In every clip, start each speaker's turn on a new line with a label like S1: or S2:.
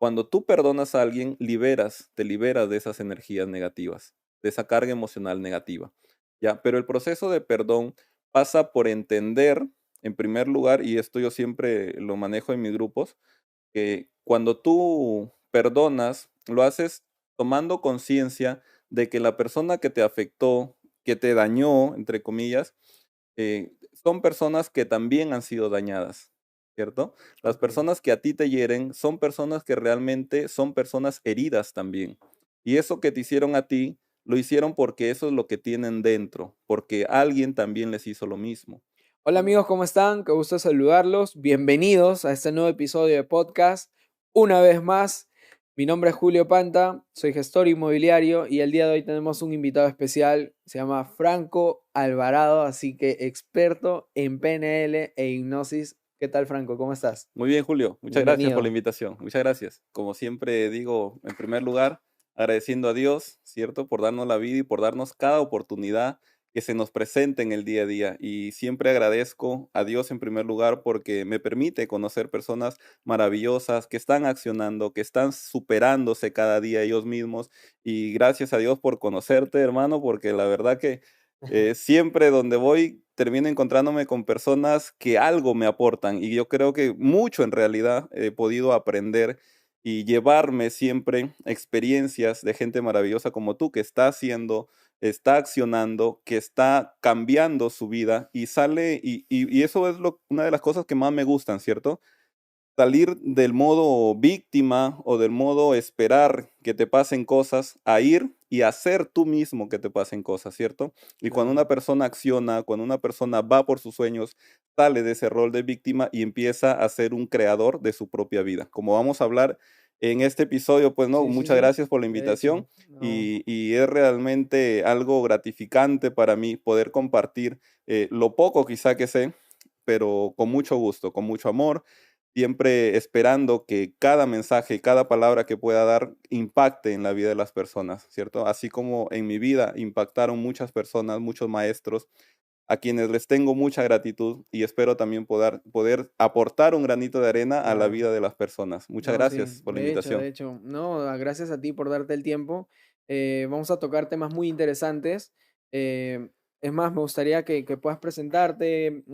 S1: Cuando tú perdonas a alguien, te liberas de esas energías negativas, de esa carga emocional negativa, ¿ya? Pero el proceso de perdón pasa por entender, en primer lugar, y esto yo siempre lo manejo en mis grupos, que cuando tú perdonas, lo haces tomando conciencia de que la persona que te afectó, que te dañó, entre comillas, son personas que también han sido dañadas, ¿cierto? Las
S2: Ok.
S1: personas que a ti te hieren son personas que realmente son personas heridas también. Y eso que te hicieron a ti, lo hicieron porque eso es lo que tienen dentro, porque alguien también les hizo lo mismo.
S2: Hola amigos, ¿cómo están? Qué gusto saludarlos. Bienvenidos a este nuevo episodio de podcast. Una vez más, mi nombre es Julio Panta, soy gestor inmobiliario y el día de hoy tenemos un invitado especial, se llama Franco Alvarado, así que experto en PNL e hipnosis. ¿Qué tal, Franco? ¿Cómo estás?
S1: Muy bien, Julio. Muchas gracias por la
S2: Bienvenido.
S1: invitación. Muchas gracias. Como siempre digo, en primer lugar, agradeciendo a Dios, ¿cierto? Por darnos la vida y por darnos cada oportunidad que se nos presente en el día a día. Y siempre agradezco a Dios en primer lugar porque me permite conocer personas maravillosas que están accionando, que están superándose cada día ellos mismos. Y gracias a Dios por conocerte, hermano, porque la verdad que siempre donde voy termino encontrándome con personas que algo me aportan y yo creo que mucho en realidad he podido aprender y llevarme siempre experiencias de gente maravillosa como tú que está haciendo, está accionando, que está cambiando su vida y sale y eso es una de las cosas que más me gustan, ¿cierto? Salir del modo víctima o del modo esperar que te pasen cosas, a ir y hacer tú mismo que te pasen cosas, ¿cierto? Y cuando una
S2: Claro.
S1: persona acciona, cuando una persona va por sus sueños, sale de ese rol de víctima y empieza a ser un creador de su propia vida. Como vamos a hablar en este episodio, pues no,
S2: Sí, sí,
S1: muchas
S2: sí.
S1: gracias por la
S2: De hecho,
S1: invitación
S2: no.
S1: y es realmente algo gratificante para mí poder compartir lo poco quizá que sé, pero con mucho gusto, con mucho amor siempre esperando que cada mensaje, cada palabra que pueda dar impacte en la vida de las personas, ¿cierto? Así como en mi vida impactaron muchas personas, muchos maestros, a quienes les tengo mucha gratitud y espero también poder aportar un granito de arena a la
S2: Claro.
S1: vida de las personas. Muchas
S2: No, sí,
S1: gracias por la
S2: de
S1: invitación.
S2: hecho, no, gracias a ti por darte el tiempo. Vamos a tocar temas muy interesantes. Eh, es más, me gustaría que puedas presentarte,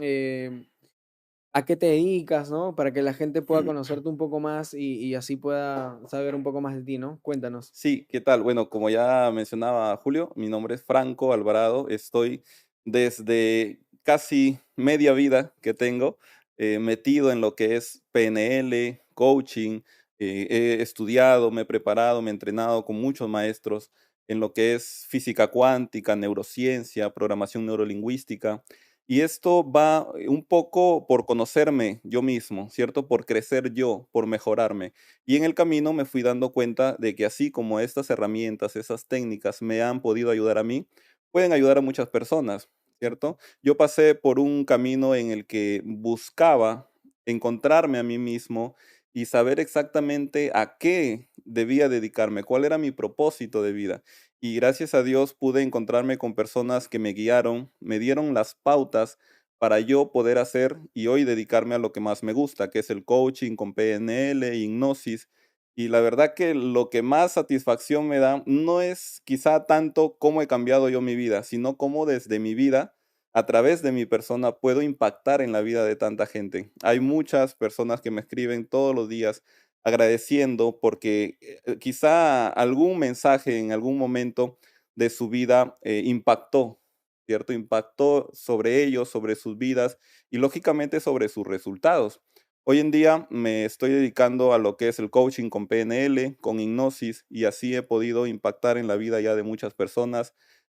S2: a qué te dedicas, ¿no? Para que la gente pueda conocerte un poco más y así pueda saber un poco más de ti, ¿no? Cuéntanos.
S1: Sí, ¿qué tal? Bueno, como ya mencionaba Julio, mi nombre es Franco Alvarado. Estoy desde casi media vida que tengo metido en lo que es PNL, coaching. He estudiado, me he preparado, me he entrenado con muchos maestros en lo que es física cuántica, neurociencia, programación neurolingüística. Y esto va un poco por conocerme yo mismo, ¿cierto? Por crecer yo, por mejorarme. Y en el camino me fui dando cuenta de que así como estas herramientas, esas técnicas me han podido ayudar a mí, pueden ayudar a muchas personas, ¿cierto? Yo pasé por un camino en el que buscaba encontrarme a mí mismo y saber exactamente a qué debía dedicarme, cuál era mi propósito de vida. Y gracias a Dios pude encontrarme con personas que me guiaron, me dieron las pautas para yo poder hacer y hoy dedicarme a lo que más me gusta, que es el coaching con PNL, hipnosis. Y la verdad que lo que más satisfacción me da no es quizá tanto cómo he cambiado yo mi vida, sino cómo desde mi vida, a través de mi persona, puedo impactar en la vida de tanta gente. Hay muchas personas que me escriben todos los días agradeciendo porque quizá algún mensaje en algún momento de su vida impactó, ¿cierto? Impactó sobre ellos, sobre sus vidas y lógicamente sobre sus resultados. Hoy en día me estoy dedicando a lo que es el coaching con PNL, con hipnosis y así he podido impactar en la vida ya de muchas personas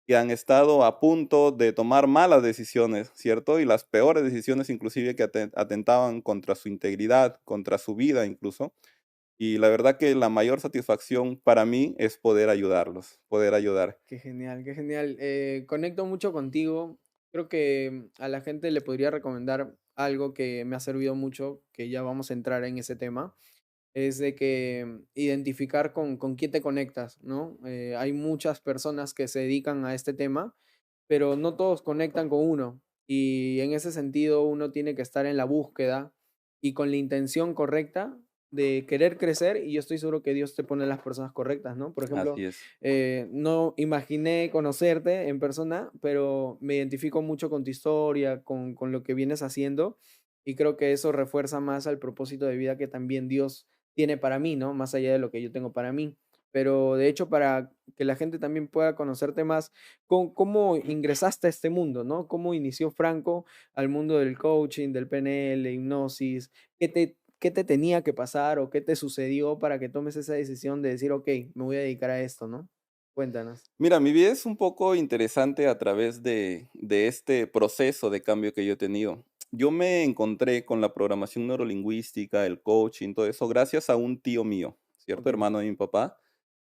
S1: que han estado a punto de tomar malas decisiones, ¿cierto? Y las peores decisiones inclusive que atentaban contra su integridad, contra su vida incluso. Y la verdad que la mayor satisfacción para mí es poder ayudarlos, poder ayudar.
S2: Qué genial, qué genial. Conecto mucho contigo. Creo que a la gente le podría recomendar algo que me ha servido mucho, que ya vamos a entrar en ese tema, es de que identificar con quién te conectas, ¿no? Hay muchas personas que se dedican a este tema, pero no todos conectan con uno. Y en ese sentido uno tiene que estar en la búsqueda y con la intención correcta de querer crecer y yo estoy seguro que Dios te pone las personas correctas, ¿no? Por ejemplo,
S1: Así es.
S2: no imaginé conocerte en persona, pero me identifico mucho con tu historia, con lo que vienes haciendo y creo que eso refuerza más al propósito de vida que también Dios tiene para mí, ¿no? Más allá de lo que yo tengo para mí. Pero de hecho, para que la gente también pueda conocerte más, ¿cómo ingresaste a este mundo, ¿no? ¿Cómo inició Franco al mundo del coaching, del PNL, hipnosis? ¿Qué te tenía que pasar o qué te sucedió para que tomes esa decisión de decir, ok, me voy a dedicar a esto, ¿no? Cuéntanos.
S1: Mira, mi vida es un poco interesante a través de este proceso de cambio que yo he tenido. Yo me encontré con la programación neurolingüística, el coaching, todo eso, gracias a un tío mío, ¿cierto?
S2: Ok,
S1: Hermano de mi papá,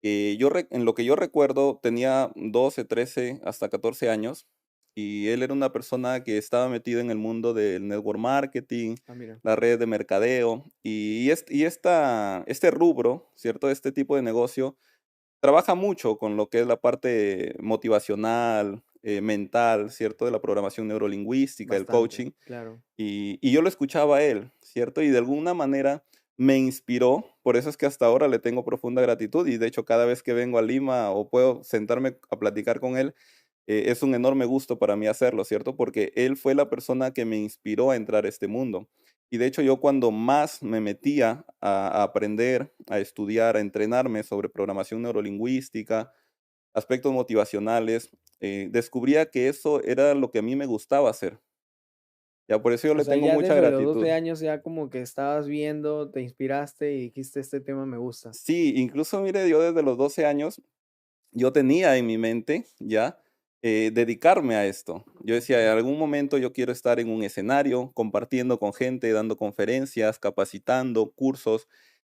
S1: que en lo que yo recuerdo tenía 12, 13, hasta 14 años, y él era una persona que estaba metida en el mundo del network marketing,
S2: ah, mira,
S1: la red de mercadeo, este rubro, ¿cierto? Este tipo de negocio trabaja mucho con lo que es la parte motivacional, mental, ¿cierto? De la programación neurolingüística, el
S2: bastante,
S1: coaching.
S2: claro.
S1: Y yo lo escuchaba a él, ¿cierto? Y de alguna manera me inspiró, por eso es que hasta ahora le tengo profunda gratitud y de hecho cada vez que vengo a Lima o puedo sentarme a platicar con él, es un enorme gusto para mí hacerlo, ¿cierto? Porque él fue la persona que me inspiró a entrar a este mundo. Y de hecho yo cuando más me metía a aprender, a estudiar, a entrenarme sobre programación neurolingüística, aspectos motivacionales, descubría que eso era lo que a mí me gustaba hacer. Ya por eso yo
S2: O
S1: le
S2: sea,
S1: tengo
S2: ya
S1: mucha
S2: desde los 12
S1: gratitud.
S2: años ya como que estabas viendo, te inspiraste y dijiste, este tema me gusta.
S1: Sí, incluso mire, yo desde los 12 años, yo tenía en mi mente ya dedicarme a esto. Yo decía, en
S2: Ok,
S1: algún momento yo quiero estar en un escenario, compartiendo con gente, dando conferencias, capacitando, cursos,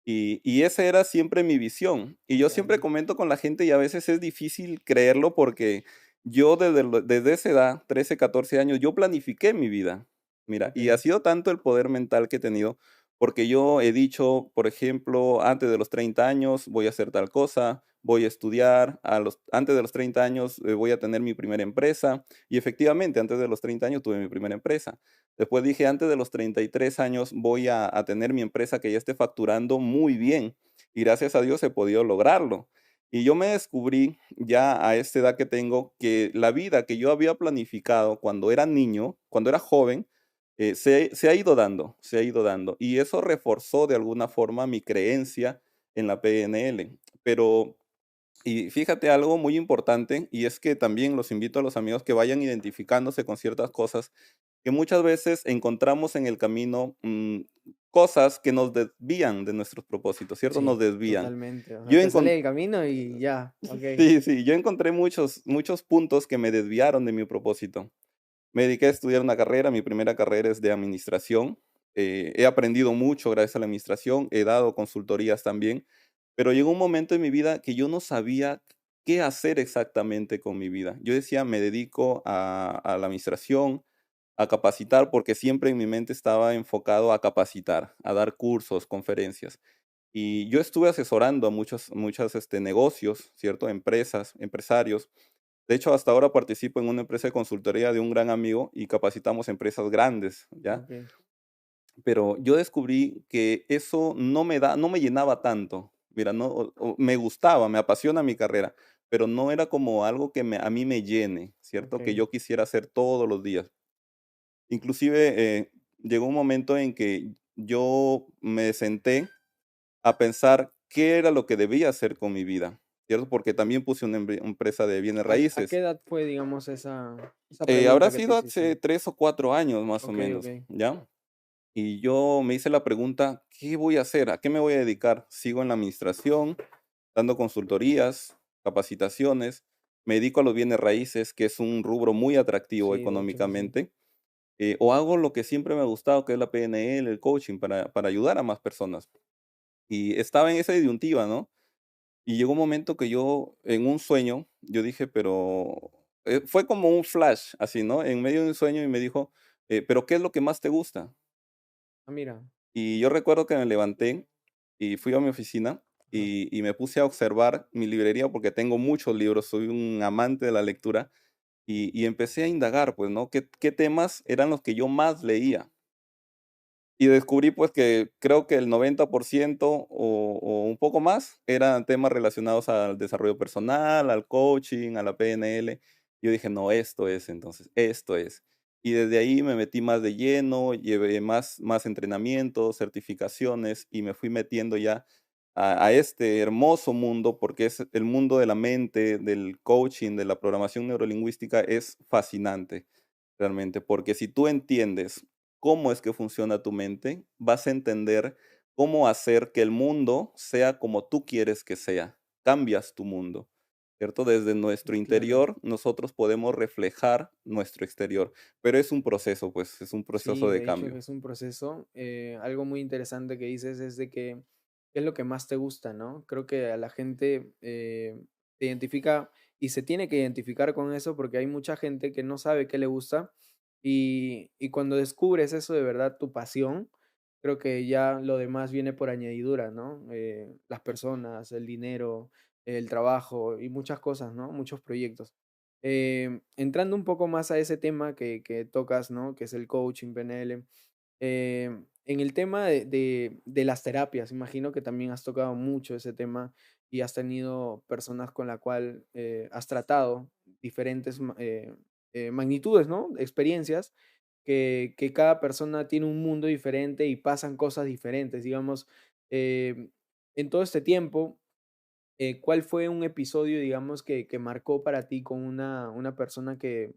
S1: y esa era siempre mi visión. Y yo siempre
S2: claro,
S1: comento con la gente y a veces es difícil creerlo porque yo desde esa edad, 13, 14 años, yo planifiqué mi vida. Mira,
S2: ok,
S1: y ha sido tanto el poder mental que he tenido, porque yo he dicho, por ejemplo, antes de los 30 años voy a hacer tal cosa, voy a estudiar, antes de los 30 años voy a tener mi primera empresa, y efectivamente, antes de los 30 años tuve mi primera empresa. Después dije, antes de los 33 años voy a tener mi empresa que ya esté facturando muy bien. Y gracias a Dios he podido lograrlo. Y yo me descubrí ya a esta edad que tengo que la vida que yo había planificado cuando era niño, cuando era joven, se ha ido dando, se ha ido dando. Y eso reforzó de alguna forma mi creencia en la PNL. Pero y fíjate algo muy importante, y es que también los invito a los amigos que vayan identificándose con ciertas cosas que muchas veces encontramos en el camino, cosas que nos desvían de nuestros propósitos, ¿cierto? Nos
S2: sí,
S1: desvían.
S2: totalmente. O sea,
S1: Yo
S2: te sale
S1: encon
S2: del camino y ya, ok,
S1: Sí, sí, yo encontré muchos puntos que me desviaron de mi propósito. Me dediqué a estudiar una carrera, mi primera carrera es de administración. He aprendido mucho gracias a la administración, he dado consultorías también, pero llegó un momento en mi vida que yo no sabía qué hacer exactamente con mi vida. Yo decía, me dedico a la administración, a capacitar, porque siempre en mi mente estaba enfocado a capacitar, a dar cursos, conferencias. Y yo estuve asesorando a muchos negocios, ¿cierto? Empresas, empresarios. De hecho, hasta ahora participo en una empresa de consultoría de un gran amigo y capacitamos empresas grandes, ¿ya?
S2: ok,
S1: Pero yo descubrí que eso no me llenaba tanto. Mira, no, me gustaba, me apasiona mi carrera, pero no era como algo que a mí me llene, ¿cierto? Que
S2: ok.
S1: yo quisiera hacer todos los días. Inclusive llegó un momento en que yo me senté a pensar qué era lo que debía hacer con mi vida, ¿cierto? Porque también puse una empresa de bienes
S2: ¿A qué
S1: raíces.
S2: edad fue, digamos, esa
S1: Habrá
S2: pregunta que te
S1: sido hace
S2: hiciste?
S1: 3 o 4 años más o
S2: Ok,
S1: menos,
S2: ok,
S1: ¿ya? Y yo me hice la pregunta, ¿qué voy a hacer? ¿A qué me voy a dedicar? ¿Sigo en la administración, dando consultorías, capacitaciones? ¿Me dedico a los bienes raíces, que es un rubro muy atractivo
S2: sí, de hecho que sí.
S1: económicamente? ¿O hago lo que siempre me ha gustado, que es la PNL, el coaching, para ayudar a más personas? Y estaba en esa disyuntiva, ¿no? Y llegó un momento que yo, en un sueño, yo dije, pero fue como un flash, así, ¿no? En medio de un sueño y me dijo, pero ¿qué es lo que más te gusta?
S2: Ah, mira,
S1: Y yo recuerdo que me levanté y fui a mi oficina
S2: ajá.
S1: y me puse a observar mi librería porque tengo muchos libros, soy un amante de la lectura y empecé a indagar, pues, ¿no? ¿Qué temas eran los que yo más leía? Y descubrí, pues, que creo que el 90% o un poco más eran temas relacionados al desarrollo personal, al coaching, a la PNL. Yo dije: "No, esto es entonces, esto es". Y desde ahí me metí más de lleno, llevé más entrenamientos, certificaciones y me fui metiendo ya a este hermoso mundo, porque es el mundo de la mente, del coaching, de la programación neurolingüística, es fascinante realmente, porque si tú entiendes cómo es que funciona tu mente, vas a entender cómo hacer que el mundo sea como tú quieres que sea. Cambias tu mundo, ¿cierto? Desde nuestro
S2: Claro.
S1: interior nosotros podemos reflejar nuestro exterior, pero es un proceso, pues, es un proceso
S2: Sí,
S1: de
S2: de hecho que
S1: cambio.
S2: es un proceso. Algo muy interesante que dices es de que, ¿qué es lo que más te gusta, no? Creo que a la gente te identifica y se tiene que identificar con eso porque hay mucha gente que no sabe qué le gusta y cuando descubres eso de verdad, tu pasión, creo que ya lo demás viene por añadidura, ¿no? Las personas, el dinero, el trabajo y muchas cosas, ¿no? Muchos proyectos. Entrando un poco más a ese tema que tocas, ¿no? Que es el coaching, PNL. En el tema de las terapias, imagino que también has tocado mucho ese tema y has tenido personas con la cual has tratado diferentes magnitudes, ¿no? Experiencias que cada persona tiene un mundo diferente y pasan cosas diferentes. Digamos, en todo este tiempo, ¿cuál fue un episodio, digamos, que marcó para ti con una persona que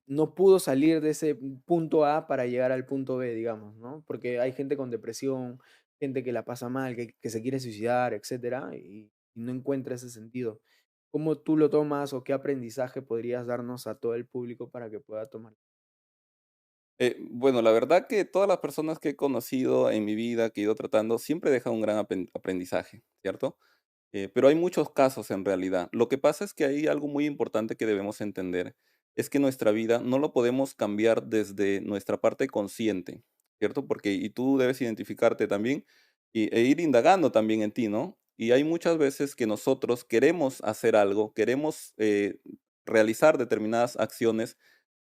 S2: no pudo salir de ese punto A para llegar al punto B, digamos, ¿no? Porque hay gente con depresión, gente que la pasa mal, que se quiere suicidar, etcétera, y no encuentra ese sentido. ¿Cómo tú lo tomas o qué aprendizaje podrías darnos a todo el público para que pueda tomar?
S1: Bueno, la verdad que todas las personas que he conocido en mi vida, que he ido tratando, siempre dejan un gran aprendizaje, ¿cierto? Pero hay muchos casos en realidad. Lo que pasa es que hay algo muy importante que debemos entender, es que nuestra vida no lo podemos cambiar desde nuestra parte consciente, ¿cierto? Porque y tú debes identificarte también e ir indagando también en ti, ¿no? Y hay muchas veces que nosotros queremos hacer algo, queremos realizar determinadas acciones,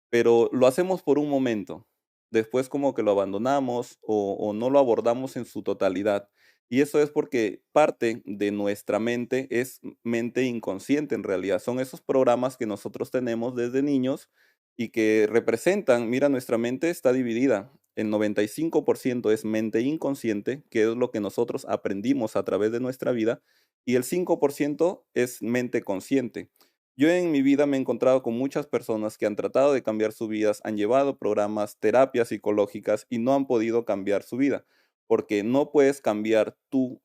S1: pero lo hacemos por un momento. Después como que lo abandonamos o no lo abordamos en su totalidad. Y eso es porque parte de nuestra mente es mente inconsciente en realidad. Son esos programas que nosotros tenemos desde niños y que representan, mira, nuestra mente está dividida. El 95% es mente inconsciente, que es lo que nosotros aprendimos a través de nuestra vida, y el 5% es mente consciente. Yo en mi vida me he encontrado con muchas personas que han tratado de cambiar sus vidas, han llevado programas, terapias psicológicas y no han podido cambiar su vida, porque no puedes cambiar tú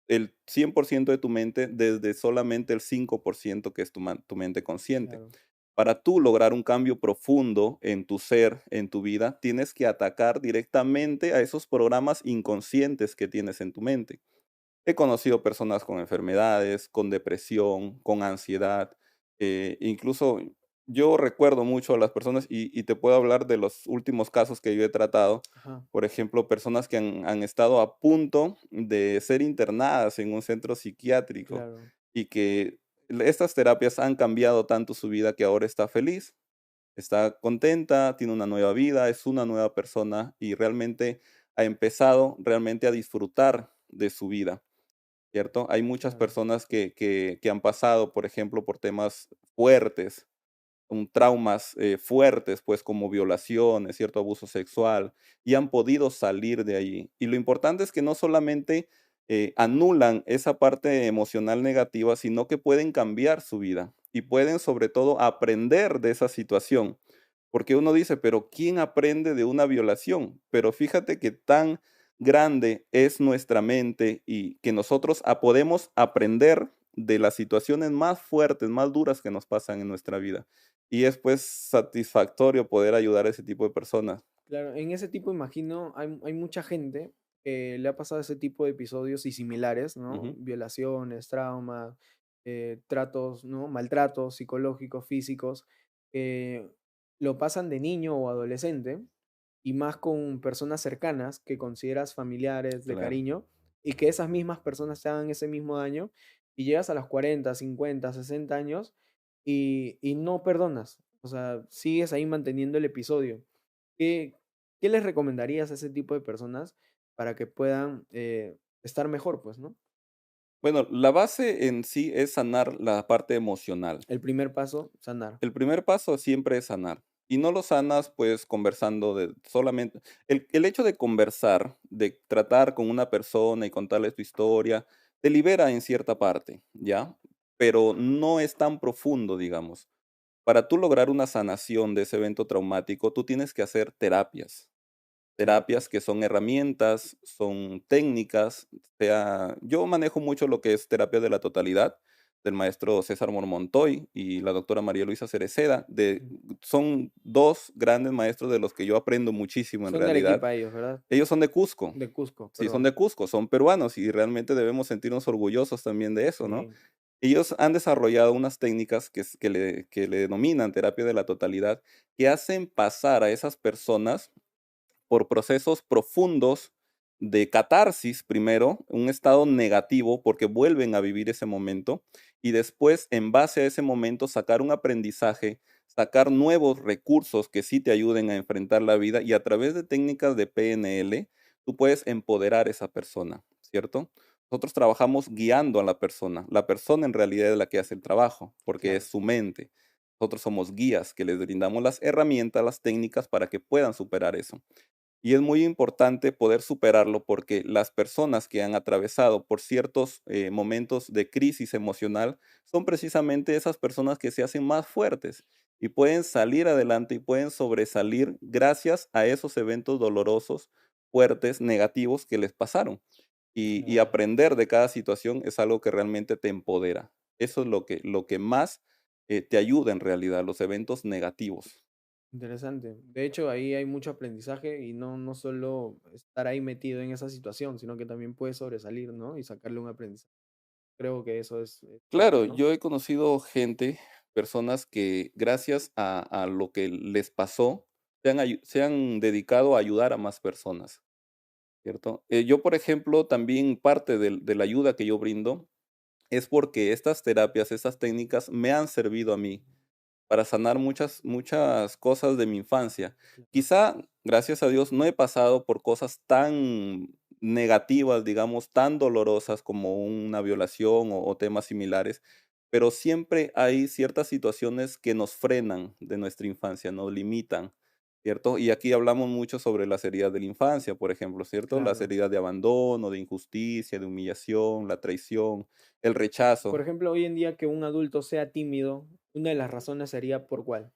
S1: el 100% de tu mente desde solamente el 5% que es tu mente consciente.
S2: Claro,
S1: Para tú lograr un cambio profundo en tu ser, en tu vida, tienes que atacar directamente a esos programas inconscientes que tienes en tu mente. He conocido personas con enfermedades, con depresión, con ansiedad, incluso yo recuerdo mucho a las personas y te puedo hablar de los últimos casos que yo he tratado.
S2: ajá,
S1: Por ejemplo, personas que han estado a punto de ser internadas en un centro psiquiátrico
S2: claro,
S1: y que estas terapias han cambiado tanto su vida que ahora está feliz, está contenta, tiene una nueva vida, es una nueva persona y realmente ha empezado realmente a disfrutar de su vida. ¿Cierto? Hay muchas
S2: claro,
S1: personas que han pasado, por ejemplo, por temas fuertes, traumas fuertes, pues como violaciones, cierto abuso sexual, y han podido salir de allí. Y lo importante es que no solamente anulan esa parte emocional negativa, sino que pueden cambiar su vida y pueden sobre todo aprender de esa situación. Porque uno dice, pero ¿quién aprende de una violación? Pero fíjate que tan grande es nuestra mente y que nosotros podemos aprender de las situaciones más fuertes, más duras que nos pasan en nuestra vida. Y es, pues, satisfactorio poder ayudar a ese tipo de personas.
S2: claro. En ese tipo, imagino, hay mucha gente que le ha pasado ese tipo de episodios y similares, ¿no?
S1: Ujú,
S2: Violaciones, traumas, tratos, ¿no? Maltratos psicológicos, físicos, que lo pasan de niño o adolescente y más con personas cercanas que consideras familiares de
S1: claro.
S2: cariño y que esas mismas personas te hagan ese mismo daño y llegas a los 40, 50, 60 años y no perdonas. O sea, sigues ahí manteniendo el episodio. ¿Qué les recomendarías a ese tipo de personas para que puedan estar mejor, pues, ¿no?
S1: Bueno, la base en sí es sanar la parte emocional.
S2: El primer paso, sanar.
S1: El primer paso siempre es sanar. Y no lo sanas, pues, conversando de solamente el hecho de conversar, de tratar con una persona y contarle tu historia, te libera en cierta parte, ¿ya? Pero no es tan profundo, digamos. Para tú lograr una sanación de ese evento traumático, tú tienes que hacer terapias. Terapias
S2: Terapias.
S1: que son herramientas, son técnicas, sea, yo manejo mucho lo que es terapia de la totalidad del maestro César Montoy y la doctora María Luisa Cereceda.
S2: Mm.
S1: Son dos grandes maestros de los que yo aprendo muchísimo en
S2: Son de
S1: realidad.
S2: Arequipa ellos, ¿verdad?
S1: Ellos son de Cusco,
S2: De Cusco,
S1: sí, son
S2: perdón.
S1: de Cusco, son peruanos y realmente debemos sentirnos orgullosos también de eso, ¿no?
S2: Sí,
S1: Ellos han desarrollado unas técnicas que le denominan terapia de la totalidad, que hacen pasar a esas personas por procesos profundos de catarsis primero, un estado negativo porque vuelven a vivir ese momento y después en base a ese momento sacar un aprendizaje, sacar nuevos recursos que sí te ayuden a enfrentar la vida y a través de técnicas de PNL tú puedes empoderar a esa persona, ¿cierto? Nosotros trabajamos guiando a la persona en realidad es la que hace el trabajo porque es
S2: claro.
S1: su mente. Nosotros somos guías que les brindamos las herramientas, las técnicas para que puedan superar eso. Y es muy importante poder superarlo porque las personas que han atravesado por ciertos momentos de crisis emocional son precisamente esas personas que se hacen más fuertes y pueden salir adelante y pueden sobresalir gracias a esos eventos dolorosos, fuertes, negativos que les pasaron. Y
S2: Claro.
S1: aprender de cada situación es algo que realmente te empodera. Eso es lo que más te ayuda en realidad, los eventos negativos.
S2: Interesante. De hecho, ahí hay mucho aprendizaje y no solo estar ahí metido en esa situación, sino que también puedes sobresalir, ¿no? Y sacarle un aprendizaje. Creo que eso es cierto,
S1: Claro,
S2: ¿no?
S1: yo he conocido gente, personas que gracias a lo que les pasó, se han dedicado a ayudar a más personas, ¿cierto? Yo, por ejemplo, también parte de la ayuda que yo brindo es porque estas terapias, estas técnicas me han servido a mí para sanar muchas, muchas cosas de mi infancia.
S2: Claro.
S1: Quizá, gracias a Dios, no he pasado por cosas tan negativas, digamos, tan dolorosas como una violación o temas similares, pero siempre hay ciertas situaciones que nos frenan de nuestra infancia, nos limitan, ¿cierto? Y aquí hablamos mucho sobre las heridas de la infancia, por ejemplo, ¿cierto? Las
S2: Claro.
S1: heridas de abandono, de injusticia, de humillación, la traición, el
S2: Por
S1: rechazo.
S2: ejemplo, hoy en día que un adulto sea tímido, una de las razones sería por cuál.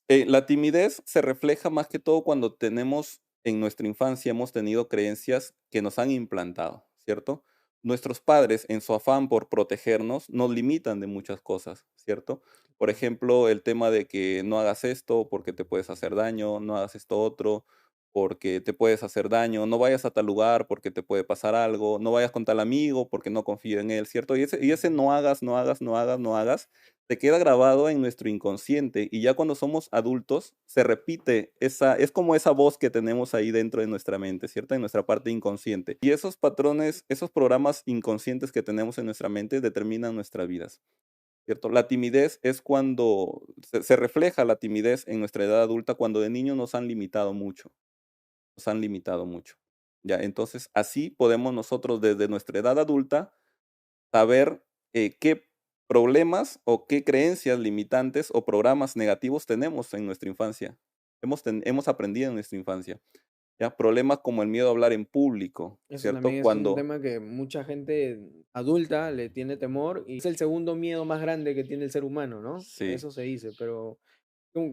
S1: La timidez se refleja más que todo cuando tenemos en nuestra infancia hemos tenido creencias que nos han implantado, ¿cierto? Nuestros padres, en su afán por protegernos, nos limitan de muchas cosas, ¿cierto? Por
S2: Claro.
S1: ejemplo, el tema de que no hagas esto porque te puedes hacer daño, no hagas esto otro porque te puedes hacer daño, no vayas a tal lugar porque te puede pasar algo, no vayas con tal amigo porque no confío en él, ¿cierto? Y ese no hagas, no hagas, no hagas, no hagas, se queda grabado en nuestro inconsciente y ya cuando somos adultos se repite es como esa voz que tenemos ahí dentro de nuestra mente, ¿cierto? En nuestra parte inconsciente. Y esos patrones, esos programas inconscientes que tenemos en nuestra mente determinan nuestras vidas, ¿cierto? La timidez es cuando se refleja la timidez en nuestra edad adulta cuando de niño nos han limitado mucho, nos han limitado mucho. Ya, entonces así podemos nosotros desde nuestra edad adulta saber qué problemas o qué creencias limitantes o programas negativos tenemos en nuestra infancia. Hemos aprendido en nuestra infancia. ¿Ya? Problemas como el miedo a hablar en público,
S2: Eso
S1: ¿cierto?
S2: también es un
S1: Cuando,
S2: tema que mucha gente adulta le tiene temor y es el segundo miedo más grande que tiene el ser humano, ¿no?
S1: sí,
S2: Eso se dice, pero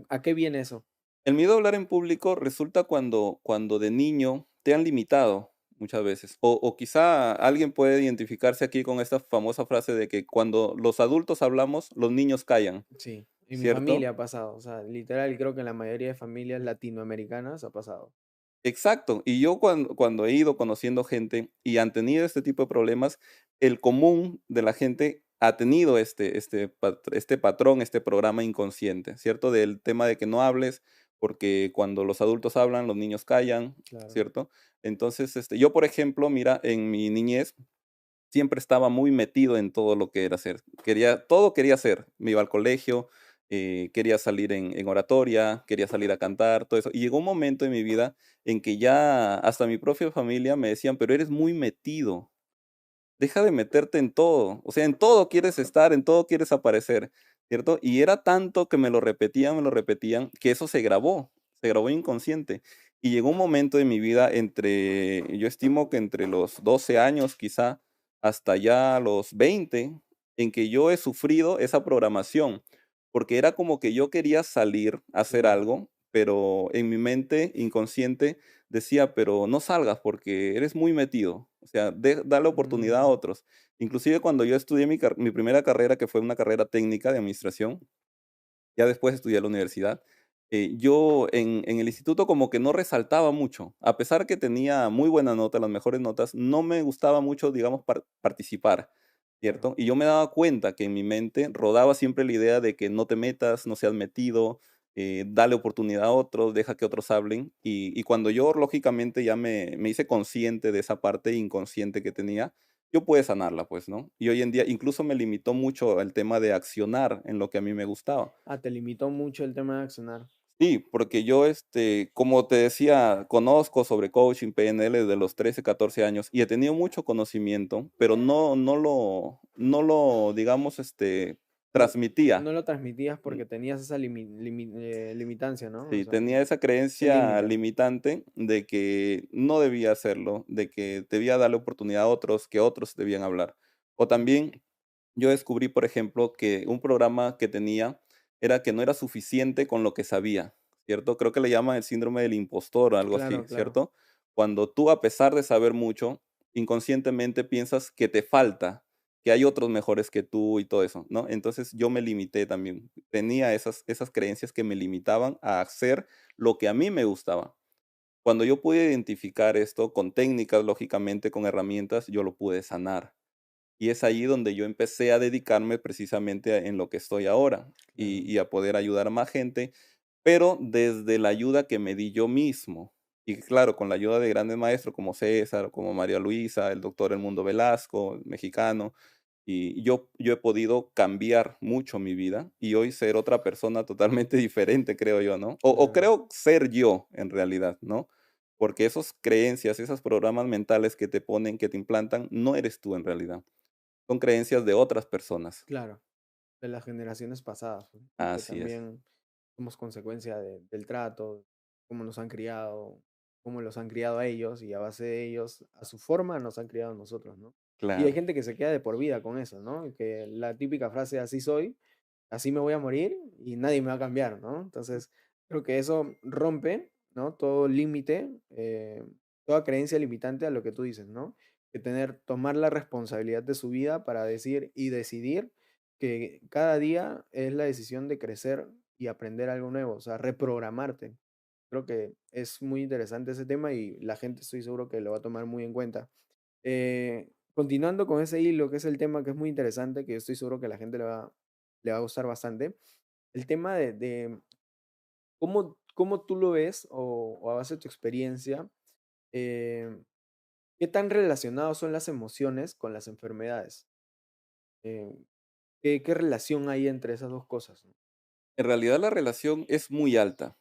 S2: ¿a qué viene eso?
S1: el miedo a hablar en público resulta cuando de niño te han limitado muchas veces. O quizá alguien puede identificarse aquí con esta famosa frase de que cuando los adultos hablamos, los niños callan,
S2: Sí, en mi
S1: ¿cierto?
S2: familia ha pasado, o sea, literal, creo que en la mayoría de familias latinoamericanas ha pasado.
S1: Exacto. Y yo cuando he ido conociendo gente y han tenido este tipo de problemas, el común de la gente ha tenido este patrón, este programa inconsciente, ¿cierto? Del tema de que no hables, porque cuando los adultos hablan, los niños callan,
S2: Claro.
S1: ¿cierto? Entonces, yo, por ejemplo, mira, en mi niñez siempre estaba muy metido en todo lo que era hacer. Todo quería hacer. Me iba al colegio, quería salir en oratoria, quería salir a cantar, todo eso. Y llegó un momento en mi vida en que ya hasta mi propia familia me decían, pero eres muy metido, deja de meterte en todo, o sea, en todo quieres estar, en todo quieres aparecer, ¿cierto? Y era tanto que me lo repetían, que eso se grabó inconsciente. Y llegó un momento de mi vida yo estimo que entre los 12 años quizá, hasta ya los 20, en que yo he sufrido esa programación, porque era como que yo quería salir a hacer
S2: Mm,
S1: algo, pero en mi mente inconsciente decía, pero no salgas porque eres muy metido. O sea, dale oportunidad a
S2: mm,
S1: otros. Inclusive cuando yo estudié mi primera carrera, que fue una carrera técnica de administración, ya después estudié a la universidad, yo en el instituto como que no resaltaba mucho. A pesar que tenía muy buena nota, las mejores notas, no me gustaba mucho, digamos, participar,
S2: claro.
S1: ¿cierto? Y yo me daba cuenta que en mi mente rodaba siempre la idea de que no te metas, no seas metido, dale oportunidad a otros, deja que otros hablen. Y cuando yo lógicamente ya me hice consciente de esa parte inconsciente que tenía, yo pude sanarla, pues, ¿no? Y hoy en día incluso me limitó mucho el tema de accionar en lo que a mí me gustaba.
S2: Ah, te limitó mucho el tema de accionar.
S1: Sí, porque yo, como te decía, conozco sobre coaching, PNL desde los 13, 14 años y he tenido mucho conocimiento, pero no lo, digamos,
S2: No,
S1: transmitía.
S2: no lo transmitías
S1: Mm,
S2: porque tenías esa limitancia, ¿no? O
S1: sí,
S2: sea,
S1: tenía esa
S2: ese
S1: creencia
S2: límite.
S1: limitante de que no debía hacerlo, de que debía darle oportunidad a otros, que otros debían hablar. O también yo descubrí, por ejemplo, que un programa que tenía era que no era suficiente con lo que sabía, ¿cierto? Creo que le llaman el síndrome del impostor o algo así,
S2: Claro, claro.
S1: ¿cierto? Cuando tú, a pesar de saber mucho, inconscientemente piensas que te falta, que hay otros mejores que tú y todo eso, ¿no? Entonces yo me limité también. Tenía esas creencias que me limitaban a hacer lo que a mí me gustaba. Cuando yo pude identificar esto con técnicas, lógicamente, con herramientas, yo lo pude sanar. Y es ahí donde yo empecé a dedicarme precisamente en lo que estoy ahora
S2: Claro.
S1: y a poder ayudar a más gente, pero desde la ayuda que me di yo mismo. Y claro, con la ayuda de grandes maestros como César, como María Luisa, el doctor El Mundo Velasco, el mexicano, y yo he podido cambiar mucho mi vida y hoy ser otra persona totalmente diferente, creo yo, ¿no? O
S2: Claro.
S1: creo ser yo en realidad, ¿no? Porque esas creencias, esos programas mentales que te ponen, que te implantan, no eres tú en realidad. Son creencias de otras personas.
S2: Claro. De las generaciones pasadas, ¿no? Y que
S1: Así es.
S2: también somos consecuencia del trato, cómo nos han criado, cómo los han criado a ellos y a base de ellos, a su forma, nos han criado a nosotros, ¿no? Y hay
S1: Claro.
S2: gente que se queda de por vida con eso, ¿no? Que la típica frase, así soy, así me voy a morir y nadie me va a cambiar, ¿no? Entonces, creo que eso rompe, ¿no? Todo límite, toda creencia limitante a lo que tú dices, ¿no? Que tomar la responsabilidad de su vida para decir y decidir que cada día es la decisión de crecer y aprender algo nuevo, o sea, reprogramarte. Creo que es muy interesante ese tema y la gente estoy seguro que lo va a tomar muy en cuenta. Continuando con ese hilo, que es el tema que es muy interesante, que yo estoy seguro que a la gente le va a gustar bastante, el tema de cómo tú lo ves o a base de tu experiencia, eh, qué tan relacionados son las emociones con las enfermedades. Eh, ¿qué relación hay entre esas dos cosas? ¿No?
S1: En realidad la relación es muy alta.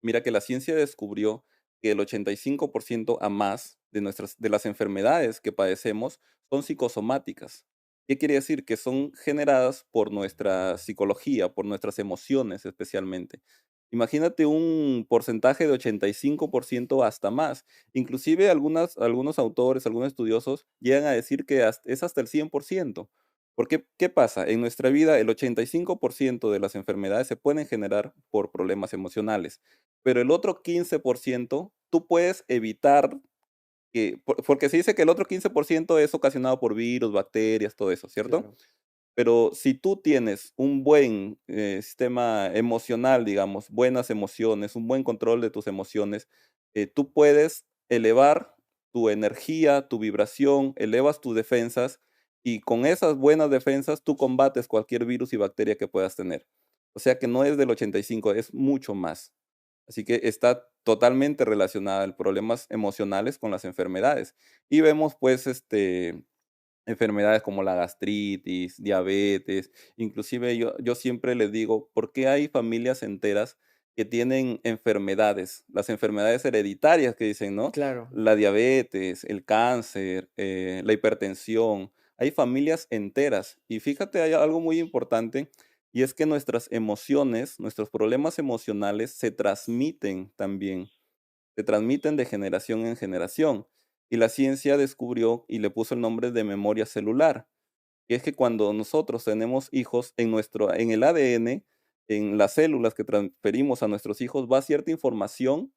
S1: Mira que la ciencia descubrió que el 85% a más de las enfermedades que padecemos son psicosomáticas. ¿Qué quiere decir? Que son generadas por nuestra psicología, por nuestras emociones especialmente. Imagínate un porcentaje de 85% hasta más. Inclusive algunos autores, algunos estudiosos llegan a decir que es hasta el 100%. Porque, ¿qué pasa? En nuestra vida el 85% de las enfermedades se pueden generar por problemas emocionales, pero el otro 15% tú puedes evitar porque se dice que el otro 15% es ocasionado por virus, bacterias, todo eso, ¿cierto?
S2: Claro,
S1: Pero si tú tienes un buen sistema emocional, digamos, buenas emociones, un buen control de tus emociones, tú puedes elevar tu energía, tu vibración, elevas tus defensas y con esas buenas defensas tú combates cualquier virus y bacteria que puedas tener. O sea que no es del 85, es mucho más. Así que está totalmente relacionada el problemas emocionales con las enfermedades. Y vemos pues enfermedades como la gastritis, diabetes, inclusive yo siempre les digo, ¿por qué hay familias enteras que tienen enfermedades? Las enfermedades hereditarias que dicen, ¿no?
S2: Claro,
S1: La diabetes, el cáncer, la hipertensión. Hay familias enteras. Y fíjate, hay algo muy importante, y es que nuestras emociones, nuestros problemas emocionales se transmiten también, se transmiten de generación en generación. Y la ciencia descubrió y le puso el nombre de memoria celular, que es que cuando nosotros tenemos hijos, en el ADN, en las células que transferimos a nuestros hijos, va cierta información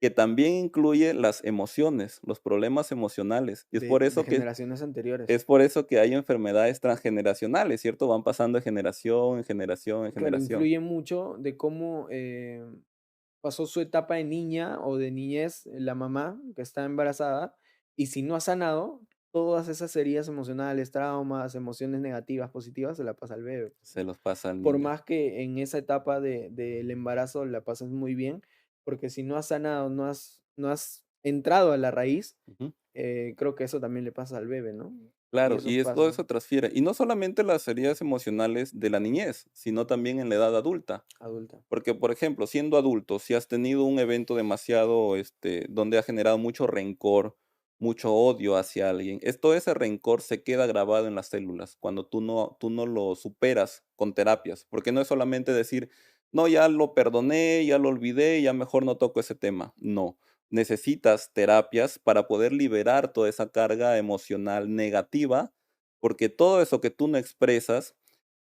S1: que también incluye las emociones, los problemas emocionales. Y
S2: de generaciones anteriores.
S1: es por eso que hay enfermedades transgeneracionales, ¿cierto? Van pasando de generación en generación en
S2: Claro,
S1: generación.
S2: influye mucho de cómo pasó su etapa de niña o de niñez la mamá que está embarazada y si no ha sanado, todas esas heridas emocionales, traumas, emociones negativas, positivas, se la pasa al bebé, pues,
S1: Se
S2: ¿no?
S1: los pasa al
S2: Por
S1: niño.
S2: más que en esa etapa del embarazo la pases muy bien, porque si no has sanado, no has entrado a la raíz,
S1: Ujú.
S2: creo que eso también le pasa al bebé, ¿no? Y
S1: Claro,
S2: eso
S1: y es todo
S2: pasa
S1: eso transfiere. Y no solamente las heridas emocionales de la niñez, sino también en la edad adulta.
S2: adulta.
S1: Porque, por ejemplo, siendo adulto, si has tenido un evento demasiado, donde ha generado mucho rencor, mucho odio hacia alguien, todo ese rencor se queda grabado en las células cuando tú no lo superas con terapias. Porque no es solamente decir, no, ya lo perdoné, ya lo olvidé, ya mejor no toco ese tema. No, necesitas terapias para poder liberar toda esa carga emocional negativa, porque todo eso que tú no expresas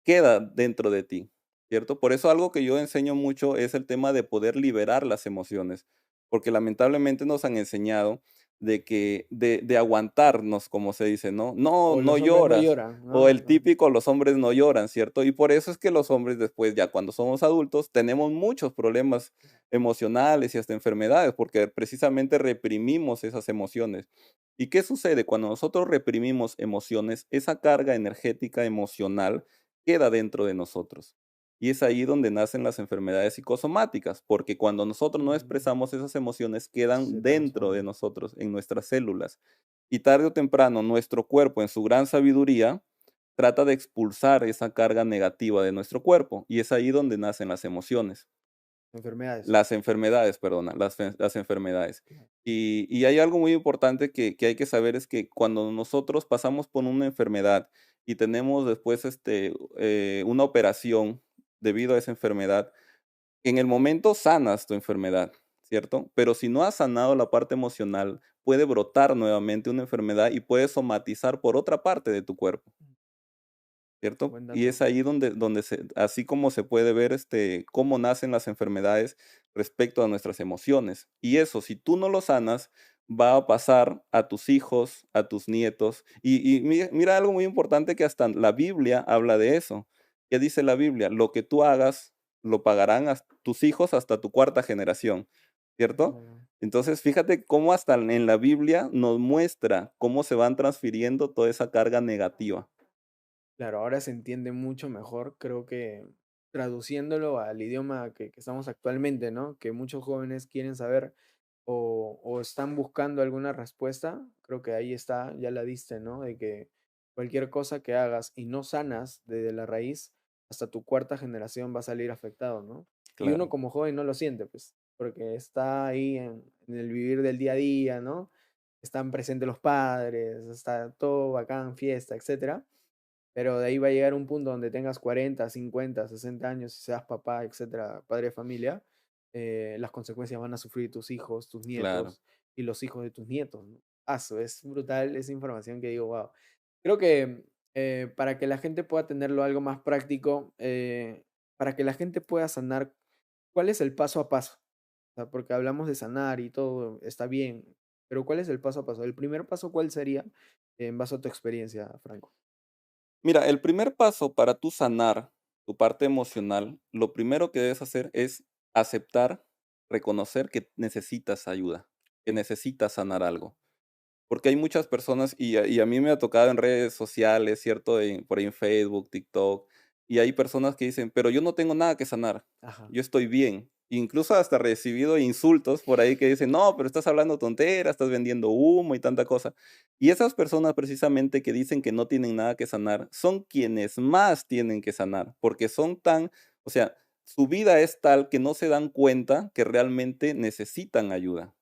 S1: queda dentro de ti, ¿cierto? Por eso algo que yo enseño mucho es el tema de poder liberar las emociones, porque lamentablemente nos han enseñado de aguantarnos, como se dice, ¿no? No,
S2: O
S1: no
S2: los hombres no
S1: lloras.
S2: lloran,
S1: O
S2: ¿no?
S1: el típico, los hombres no lloran, ¿cierto? Y por eso es que los hombres después, ya cuando somos adultos, tenemos muchos problemas emocionales y hasta enfermedades, porque precisamente reprimimos esas emociones. ¿Y qué sucede? Cuando nosotros reprimimos emociones, esa carga energética emocional queda dentro de nosotros. Y es ahí donde nacen las enfermedades psicosomáticas, porque cuando nosotros no
S2: Mm,
S1: expresamos esas emociones,
S2: se
S1: quedan dentro de
S2: transforma.
S1: nosotros, en nuestras células. Y tarde o temprano, nuestro cuerpo, en su gran sabiduría, trata de expulsar esa carga negativa de nuestro cuerpo. Y es ahí donde nacen las emociones.
S2: Enfermedades.
S1: Las enfermedades, perdona, las enfermedades. Y hay algo muy importante que hay que saber, es que cuando nosotros pasamos por una enfermedad y tenemos después, una operación debido a esa enfermedad, en el momento sanas tu enfermedad, ¿cierto? Pero si no has sanado la parte emocional, puede brotar nuevamente una enfermedad y puede somatizar por otra parte de tu cuerpo. ¿Cierto?
S2: Buen
S1: Y
S2: dato.
S1: es ahí donde así como se puede ver, cómo nacen las enfermedades respecto a nuestras emociones. Y eso, si tú no lo sanas, va a pasar a tus hijos, a tus nietos. Y mira algo muy importante, que hasta la Biblia habla de eso. ¿Qué dice la Biblia? Lo que tú hagas, lo pagarán tus hijos hasta tu cuarta generación, ¿cierto?
S2: Claro.
S1: Entonces, fíjate cómo hasta en la Biblia nos muestra cómo se van transfiriendo toda esa carga negativa.
S2: Claro, ahora se entiende mucho mejor, creo que traduciéndolo al idioma que estamos actualmente, ¿no? Que muchos jóvenes quieren saber o están buscando alguna respuesta, creo que ahí está, ya la diste, ¿no? De que cualquier cosa que hagas y no sanas desde la raíz, hasta tu cuarta generación va a salir afectado, ¿no? Y uno
S1: Claro,
S2: como joven no lo siente, pues, porque está ahí en el vivir del día a día, ¿no? Están presentes los padres, está todo bacán, fiesta, etcétera, pero de ahí va a llegar un punto donde tengas 40, 50, 60 años y seas papá, etcétera, padre de familia, las consecuencias van a sufrir tus hijos, tus
S1: claro.
S2: nietos y los hijos de tus nietos, ¿no? Aso, es brutal esa información que digo, wow. Creo que para que la gente pueda tenerlo algo más práctico, para que la gente pueda sanar, ¿cuál es el paso a paso? O sea, porque hablamos de sanar y todo, está bien, pero ¿cuál es el paso a paso? El primer paso, ¿cuál sería en base a tu experiencia, Franco?
S1: Mira, el primer paso para tú sanar tu parte emocional, lo primero que debes hacer es aceptar, reconocer que necesitas ayuda, que
S2: Sí.
S1: necesitas sanar algo. Porque hay muchas personas, y a mí me ha tocado en redes sociales, ¿cierto? Por ahí en Facebook, TikTok, Y hay personas que dicen, pero yo no tengo nada que sanar,
S2: Ajá.
S1: yo estoy bien. Incluso hasta he recibido insultos por ahí que dicen, no, pero estás hablando tonteras, estás vendiendo humo y tanta cosa. Y esas personas precisamente que dicen que no tienen nada que sanar, son quienes más tienen que sanar, porque son tan, o sea, su vida es tal que no se dan cuenta que realmente necesitan ayuda.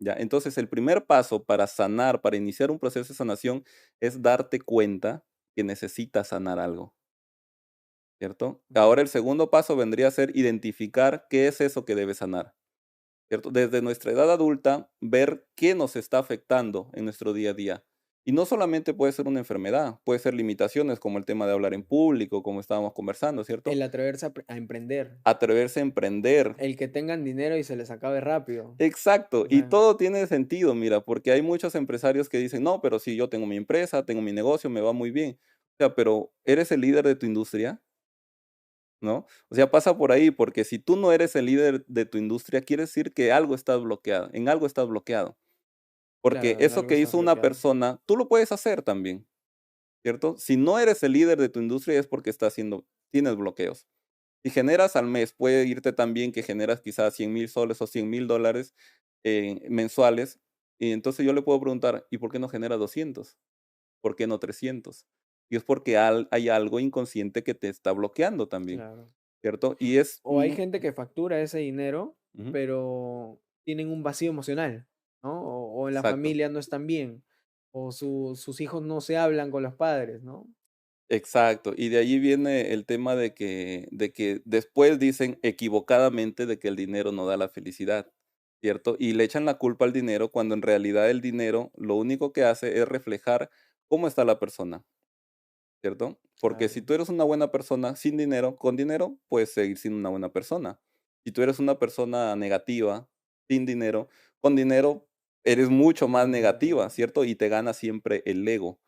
S1: ¿Ya? Entonces, el primer paso para sanar, para iniciar un proceso de sanación, es darte cuenta que necesitas sanar algo. ¿Cierto?
S2: Ujú.
S1: Ahora el segundo paso vendría a ser identificar qué es eso que debe sanar, ¿cierto? Desde nuestra edad adulta, ver qué nos está afectando en nuestro día a día. Y no solamente puede ser una enfermedad, puede ser limitaciones como el tema de hablar en público, como estábamos conversando, ¿cierto?
S2: El atreverse a emprender.
S1: Atreverse a emprender.
S2: El que tengan dinero y se les acabe rápido.
S1: Exacto,
S2: O
S1: y
S2: sea,
S1: todo tiene sentido, mira, porque hay muchos empresarios que dicen, no, pero si yo tengo mi empresa, tengo mi negocio, me va muy bien. O sea, pero ¿eres el líder de tu industria? ¿No? O sea, pasa por ahí, porque si tú no eres el líder de tu industria, quiere decir que algo estás bloqueado, en algo estás bloqueado. Porque
S2: claro, en
S1: eso
S2: algo
S1: que
S2: estás
S1: hizo una
S2: bloqueado.
S1: persona, tú lo puedes hacer también, ¿cierto? Si no eres el líder de tu industria es porque tienes bloqueos. Si generas al mes, puede irte tan bien que generas quizás 100,000 soles o 100,000 dólares mensuales. Y entonces yo le puedo preguntar, ¿y por qué no genera 200? ¿Por qué no 300? Y es porque hay algo inconsciente que te está bloqueando también,
S2: Claro.
S1: ¿cierto? Y es
S2: O hay gente que factura ese dinero,
S1: ujú,
S2: pero tienen un vacío emocional, ¿no? O en la
S1: exacto,
S2: familia no están bien, o sus hijos no se hablan con los padres, ¿no?
S1: exacto. Y de allí viene el tema de que después dicen equivocadamente de que el dinero no da la felicidad, ¿cierto? Y le echan la culpa al dinero cuando en realidad el dinero lo único que hace es reflejar cómo está la persona, ¿cierto? Porque si
S2: Claro.
S1: tú eres una buena persona sin dinero, con dinero puedes seguir siendo una buena persona. Si tú eres una persona negativa, sin dinero, con dinero eres mucho más negativa,
S2: Mm,
S1: ¿cierto? Y te gana siempre el ego,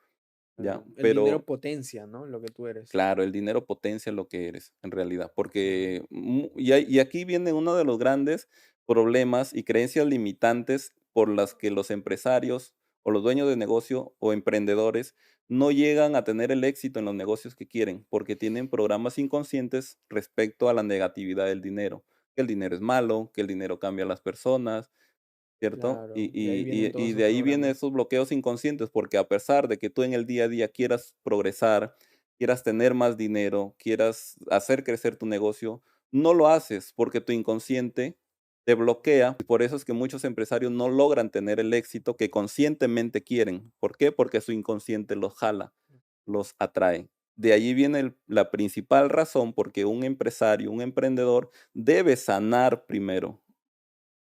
S1: ¿ya?
S2: claro. El dinero
S1: Pero
S2: potencia, ¿no? Lo que tú eres.
S1: claro, el dinero potencia lo que eres, en realidad,
S2: Claro.
S1: porque y aquí viene uno de los grandes problemas y creencias limitantes por las que los empresarios o los dueños de negocio o emprendedores no llegan a tener el éxito en los negocios que quieren, porque tienen programas inconscientes respecto a la negatividad del dinero, que el dinero es malo, que el dinero cambia a las personas, ¿cierto? Y
S2: Claro. De ahí
S1: y
S2: vienen
S1: y
S2: todos
S1: y
S2: esos
S1: de ahí vienen
S2: programas.
S1: esos bloqueos inconscientes, porque a pesar de que tú en el día a día quieras progresar, quieras tener más dinero, quieras hacer crecer tu negocio, no lo haces porque tu inconsciente te bloquea. Por eso es que muchos empresarios no logran tener el éxito que conscientemente quieren. ¿Por qué? Porque su inconsciente los jala, los atrae. De allí viene la principal razón porque un empresario, un emprendedor debe sanar primero.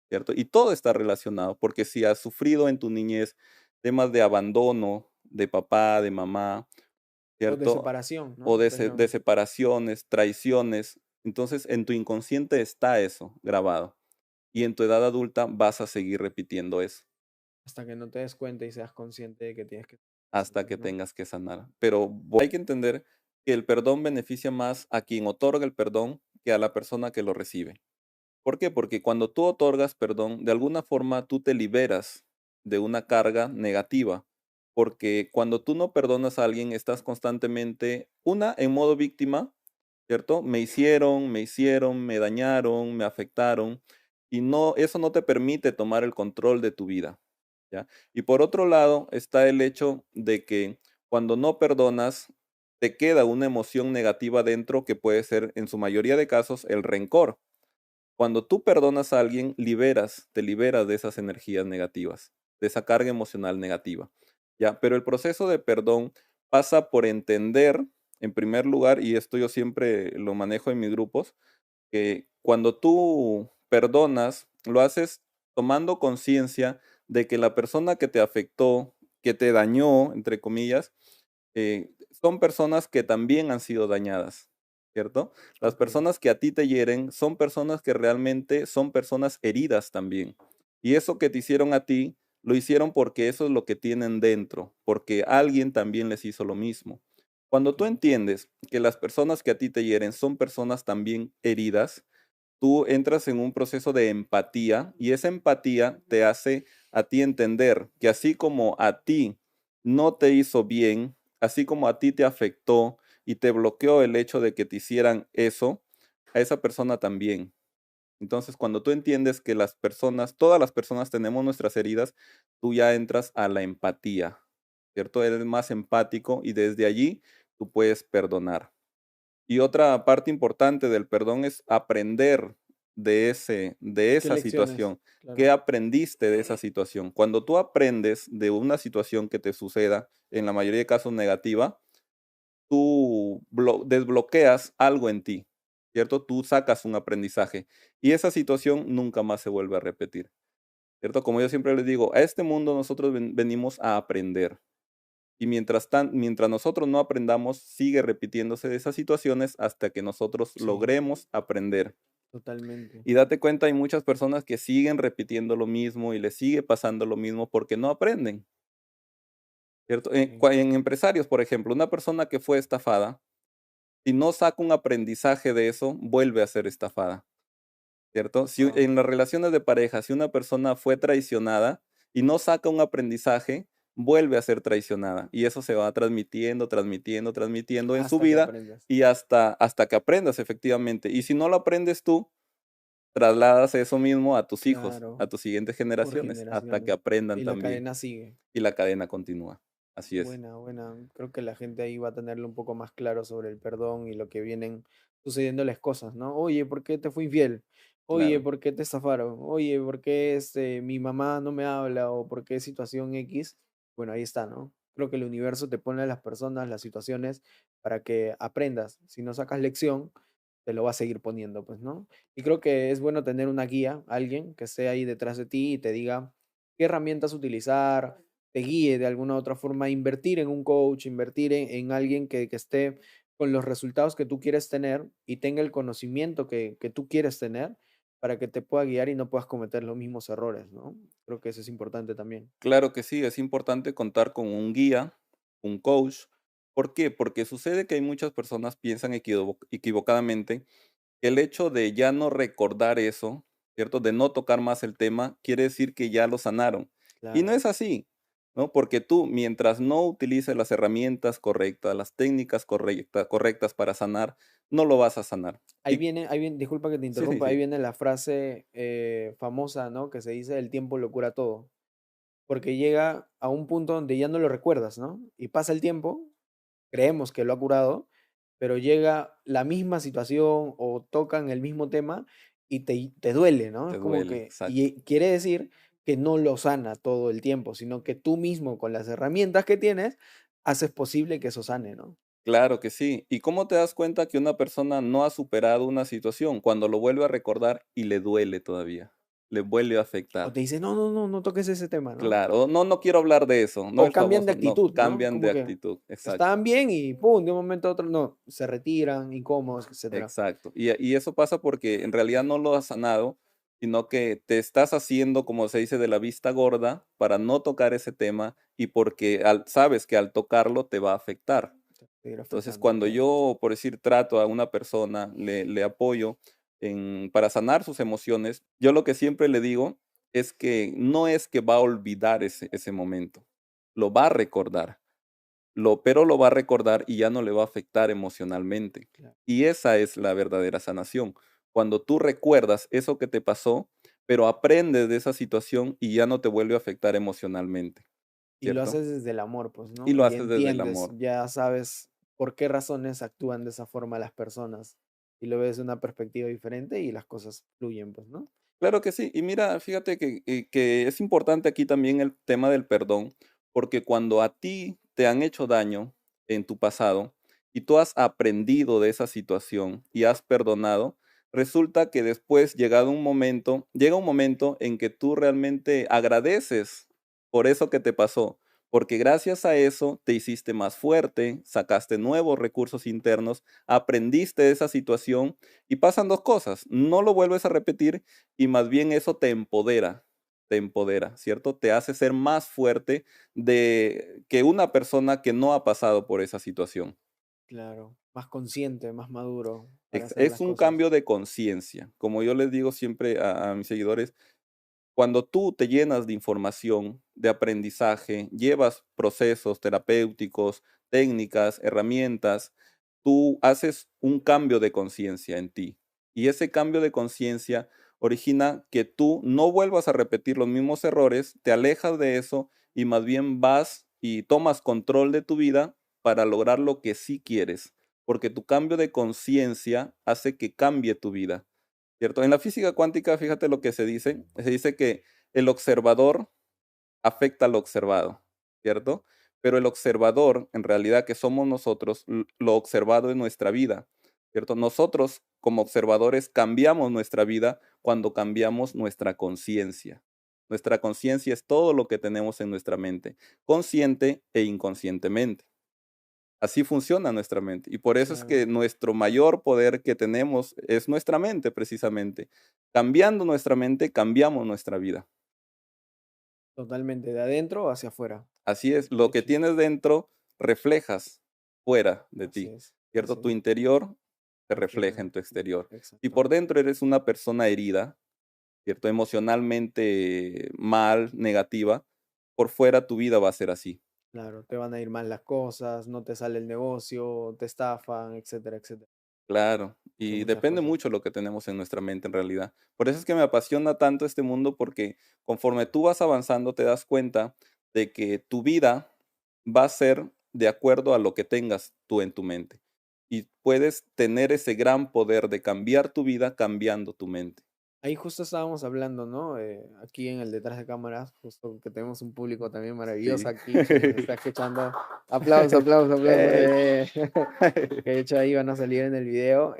S1: ¿Cierto? Y todo está relacionado, porque si has sufrido en tu niñez temas de abandono de papá, de mamá,
S2: O de
S1: ¿cierto?
S2: separación,
S1: O
S2: ¿no?
S1: de
S2: También.
S1: separaciones, traiciones, entonces en tu inconsciente está eso grabado. Y en tu edad adulta vas a seguir repitiendo eso
S2: Hasta que no te des cuenta y seas consciente de que tienes que
S1: hasta
S2: sanar,
S1: que
S2: ¿no?
S1: tengas que sanar. Pero hay que entender que el perdón beneficia más a quien otorga el perdón que a la persona que lo recibe. ¿Por qué? Porque cuando tú otorgas perdón, de alguna forma tú te liberas de una carga negativa, porque cuando tú no perdonas a alguien, estás constantemente, una, en modo víctima, ¿cierto? Me dañaron, me afectaron, y no, eso no te permite tomar el control de tu vida, ¿ya? Y por otro lado está el hecho de que cuando no perdonas, te queda una emoción negativa dentro que puede ser, en su mayoría de casos, el rencor. Cuando tú perdonas a alguien, te liberas de esas energías negativas, de esa carga emocional negativa. Ya, pero el proceso de perdón pasa por entender, en primer lugar, y esto yo siempre lo manejo en mis grupos, que cuando tú perdonas, lo haces tomando conciencia de que la persona que te afectó, que te dañó, entre comillas, son personas que también han sido dañadas, ¿cierto? Las
S2: Ok.
S1: personas que a ti te hieren son personas que realmente son personas heridas también. Y eso que te hicieron a ti, lo hicieron porque eso es lo que tienen dentro, porque alguien también les hizo lo mismo. Cuando tú
S2: Ok.
S1: entiendes que las personas que a ti te hieren son personas también heridas, tú entras en un proceso de empatía y esa empatía te hace a ti entender que así como a ti no te hizo bien, así como a ti te afectó, y te bloqueó el hecho de que te hicieran eso, a esa persona también. Entonces, cuando tú entiendes que las personas, todas las personas tenemos nuestras heridas, tú ya entras a la empatía, ¿cierto? Eres más empático y desde allí tú puedes perdonar. Y otra parte importante del perdón es aprender de
S2: ¿Qué
S1: esa
S2: lecciones?
S1: situación. ¿Qué
S2: Claro.
S1: aprendiste de esa situación? Cuando tú aprendes de una situación que te suceda, en la mayoría de casos negativa, tú desbloqueas algo en ti, ¿cierto? Tú sacas un aprendizaje y esa situación nunca más se vuelve a repetir, ¿cierto? Como yo siempre les digo, a este mundo nosotros venimos a aprender. Y mientras nosotros no aprendamos, sigue repitiéndose de esas situaciones hasta que nosotros
S2: Sí,
S1: logremos aprender.
S2: totalmente.
S1: Y date cuenta, hay muchas personas que siguen repitiendo lo mismo y les sigue pasando lo mismo porque no aprenden, ¿cierto?
S2: Sí,
S1: En empresarios, por ejemplo, una persona que fue estafada, si no saca un aprendizaje de eso, vuelve a ser estafada, ¿cierto? Si
S2: wow.
S1: en las relaciones de pareja, si una persona fue traicionada y no saca un aprendizaje, vuelve a ser traicionada. Y eso se va transmitiendo, transmitiendo, transmitiendo en su
S2: Hasta que
S1: vida
S2: aprendas.
S1: y hasta que aprendas efectivamente. Y si no lo aprendes tú, trasladas eso mismo a tus hijos,
S2: Claro,
S1: a tus siguientes
S2: por
S1: generaciones, hasta que
S2: generaciones.
S1: aprendan
S2: Y la
S1: también.
S2: cadena sigue.
S1: Y la cadena continúa. Así es.
S2: Buena, buena. Creo que la gente ahí va a tenerlo un poco más claro sobre el perdón y lo que vienen sucediéndoles cosas, ¿no? Oye, ¿por qué te fui infiel? Oye,
S1: Claro.
S2: ¿por qué te estafaron? Oye, ¿por qué mi mamá no me habla? ¿O por qué situación X? Bueno, ahí está, ¿no? Creo que el universo te pone a las personas, las situaciones, para que aprendas. Si no sacas lección, te lo va a seguir poniendo, pues, ¿no? Y creo que es bueno tener una guía, alguien que esté ahí detrás de ti y te diga qué herramientas utilizar, te guíe de alguna u otra forma, invertir en un coach, invertir en alguien que esté con los resultados que tú quieres tener y tenga el conocimiento que tú quieres tener para que te pueda guiar y no puedas cometer los mismos errores, ¿no? Creo que eso es importante también.
S1: Claro que sí, es importante contar con un guía, un coach. ¿Por qué? Porque sucede que hay muchas personas piensan equivocadamente que el hecho de ya no recordar eso, ¿cierto? De no tocar más el tema, quiere decir que ya lo sanaron. Y no
S2: Claro.
S1: es así, ¿no? Porque tú, mientras no utilices las herramientas correctas, las técnicas correctas para sanar, no lo vas a sanar. Y
S2: Ahí viene, disculpa que te
S1: sí, sí,
S2: interrumpa, ahí
S1: sí,
S2: viene la frase famosa, ¿no? Que se dice, el tiempo lo cura todo. Porque llega a un punto donde ya no lo recuerdas, ¿no? Y pasa el tiempo, creemos que lo ha curado, pero llega la misma situación o tocan el mismo tema y te duele, ¿no?
S1: te
S2: Es como
S1: duele,
S2: que,
S1: exacto.
S2: y quiere decir que no lo sana todo el tiempo, sino que tú mismo con las herramientas que tienes, haces posible que eso sane, ¿no?
S1: Claro que sí. ¿Y cómo te das cuenta que una persona no ha superado una situación? Cuando lo vuelve a recordar y le duele todavía, le vuelve a
S2: O
S1: afectar.
S2: te dice, no, no, no, no toques ese tema, ¿no?
S1: Claro, no, no quiero hablar de eso, no
S2: O
S1: el
S2: cambian de
S1: famoso, no,
S2: actitud, ¿no?
S1: cambian de
S2: Como que
S1: actitud, exacto,
S2: estaban bien y pum, de un momento a otro, no, se retiran, incómodos, etcétera.
S1: exacto. Y eso pasa porque en realidad no lo has sanado, sino que te estás haciendo, como se dice, de la vista gorda para no tocar ese tema y porque sabes que al tocarlo te va a afectar.
S2: Seguir
S1: Entonces,
S2: afectando,
S1: cuando
S2: claro.
S1: yo, por decir, trato a una persona, le apoyo para sanar sus emociones, yo lo que siempre le digo es que no es que va a olvidar ese momento, lo va a recordar, pero lo va a recordar y ya no le va a afectar emocionalmente.
S2: Claro.
S1: Y esa es la verdadera sanación. Cuando tú recuerdas eso que te pasó, pero aprendes de esa situación y ya no te vuelve a afectar emocionalmente,
S2: Y lo
S1: ¿cierto?
S2: haces desde el amor, pues,
S1: Y
S2: ¿no?
S1: lo
S2: Y
S1: haces desde el
S2: entiendes,
S1: amor.
S2: ya sabes por qué razones actúan de esa forma las personas. Y lo ves de una perspectiva diferente y las cosas fluyen, pues, ¿no?
S1: Claro que sí. Y mira, fíjate que es importante aquí también el tema del perdón, porque cuando a ti te han hecho daño en tu pasado y tú has aprendido de esa situación y has perdonado, resulta que después, llega un momento en que tú realmente agradeces por eso que te pasó, porque gracias a eso te hiciste más fuerte, sacaste nuevos recursos internos, aprendiste de esa situación y pasan dos cosas, no lo vuelves a repetir y más bien eso te empodera, ¿cierto? Te hace ser más fuerte de que una persona que no ha pasado por esa situación.
S2: Claro, más consciente, más maduro para hacer
S1: Es
S2: las
S1: un
S2: cosas.
S1: cambio de conciencia. Como yo les digo siempre a mis seguidores, cuando tú te llenas de información, de aprendizaje, llevas procesos terapéuticos, técnicas, herramientas, tú haces un cambio de conciencia en ti. Y ese cambio de conciencia origina que tú no vuelvas a repetir los mismos errores, te alejas de eso y más bien vas y tomas control de tu vida para lograr lo que sí quieres, porque tu cambio de conciencia hace que cambie tu vida, ¿cierto? En la física cuántica, fíjate lo que se dice que el observador afecta al observado, ¿cierto? Pero el observador, en realidad que somos nosotros, lo observado es nuestra vida, ¿cierto? Nosotros como observadores cambiamos nuestra vida cuando cambiamos nuestra conciencia. Nuestra conciencia es todo lo que tenemos en nuestra mente, consciente e inconscientemente. Así funciona nuestra mente. Y por eso es
S2: Claro,
S1: que nuestro mayor poder que tenemos es nuestra mente, precisamente. Cambiando nuestra mente, cambiamos nuestra vida.
S2: totalmente, de adentro hacia afuera.
S1: Así es,
S2: De
S1: lo que
S2: hecho,
S1: tienes dentro reflejas fuera de
S2: así
S1: ti,
S2: es,
S1: ¿cierto?
S2: así
S1: Tu
S2: es.
S1: interior se refleja
S2: Refleja.
S1: en tu exterior. Si
S2: Exacto.
S1: por dentro eres una persona herida, ¿cierto? Emocionalmente mal, negativa, por fuera tu vida va a ser así.
S2: Claro, te van a ir mal las cosas, no te sale el negocio, te estafan, etcétera, etcétera.
S1: Claro,
S2: Sí,
S1: y
S2: muchas
S1: depende
S2: cosas.
S1: mucho lo que tenemos en nuestra mente en realidad. Por eso es que me apasiona tanto este mundo porque conforme tú vas avanzando te das cuenta de que tu vida va a ser de acuerdo a lo que tengas tú en tu mente. Y puedes tener ese gran poder de cambiar tu vida cambiando tu mente.
S2: Ahí justo estábamos hablando, ¿no? Aquí en el detrás de cámaras, justo que tenemos un público también maravilloso
S1: Sí.
S2: aquí que nos está escuchando. Aplausos, aplausos, aplausos.
S1: ¡Ey!
S2: Que de hecho ahí van a salir en el video.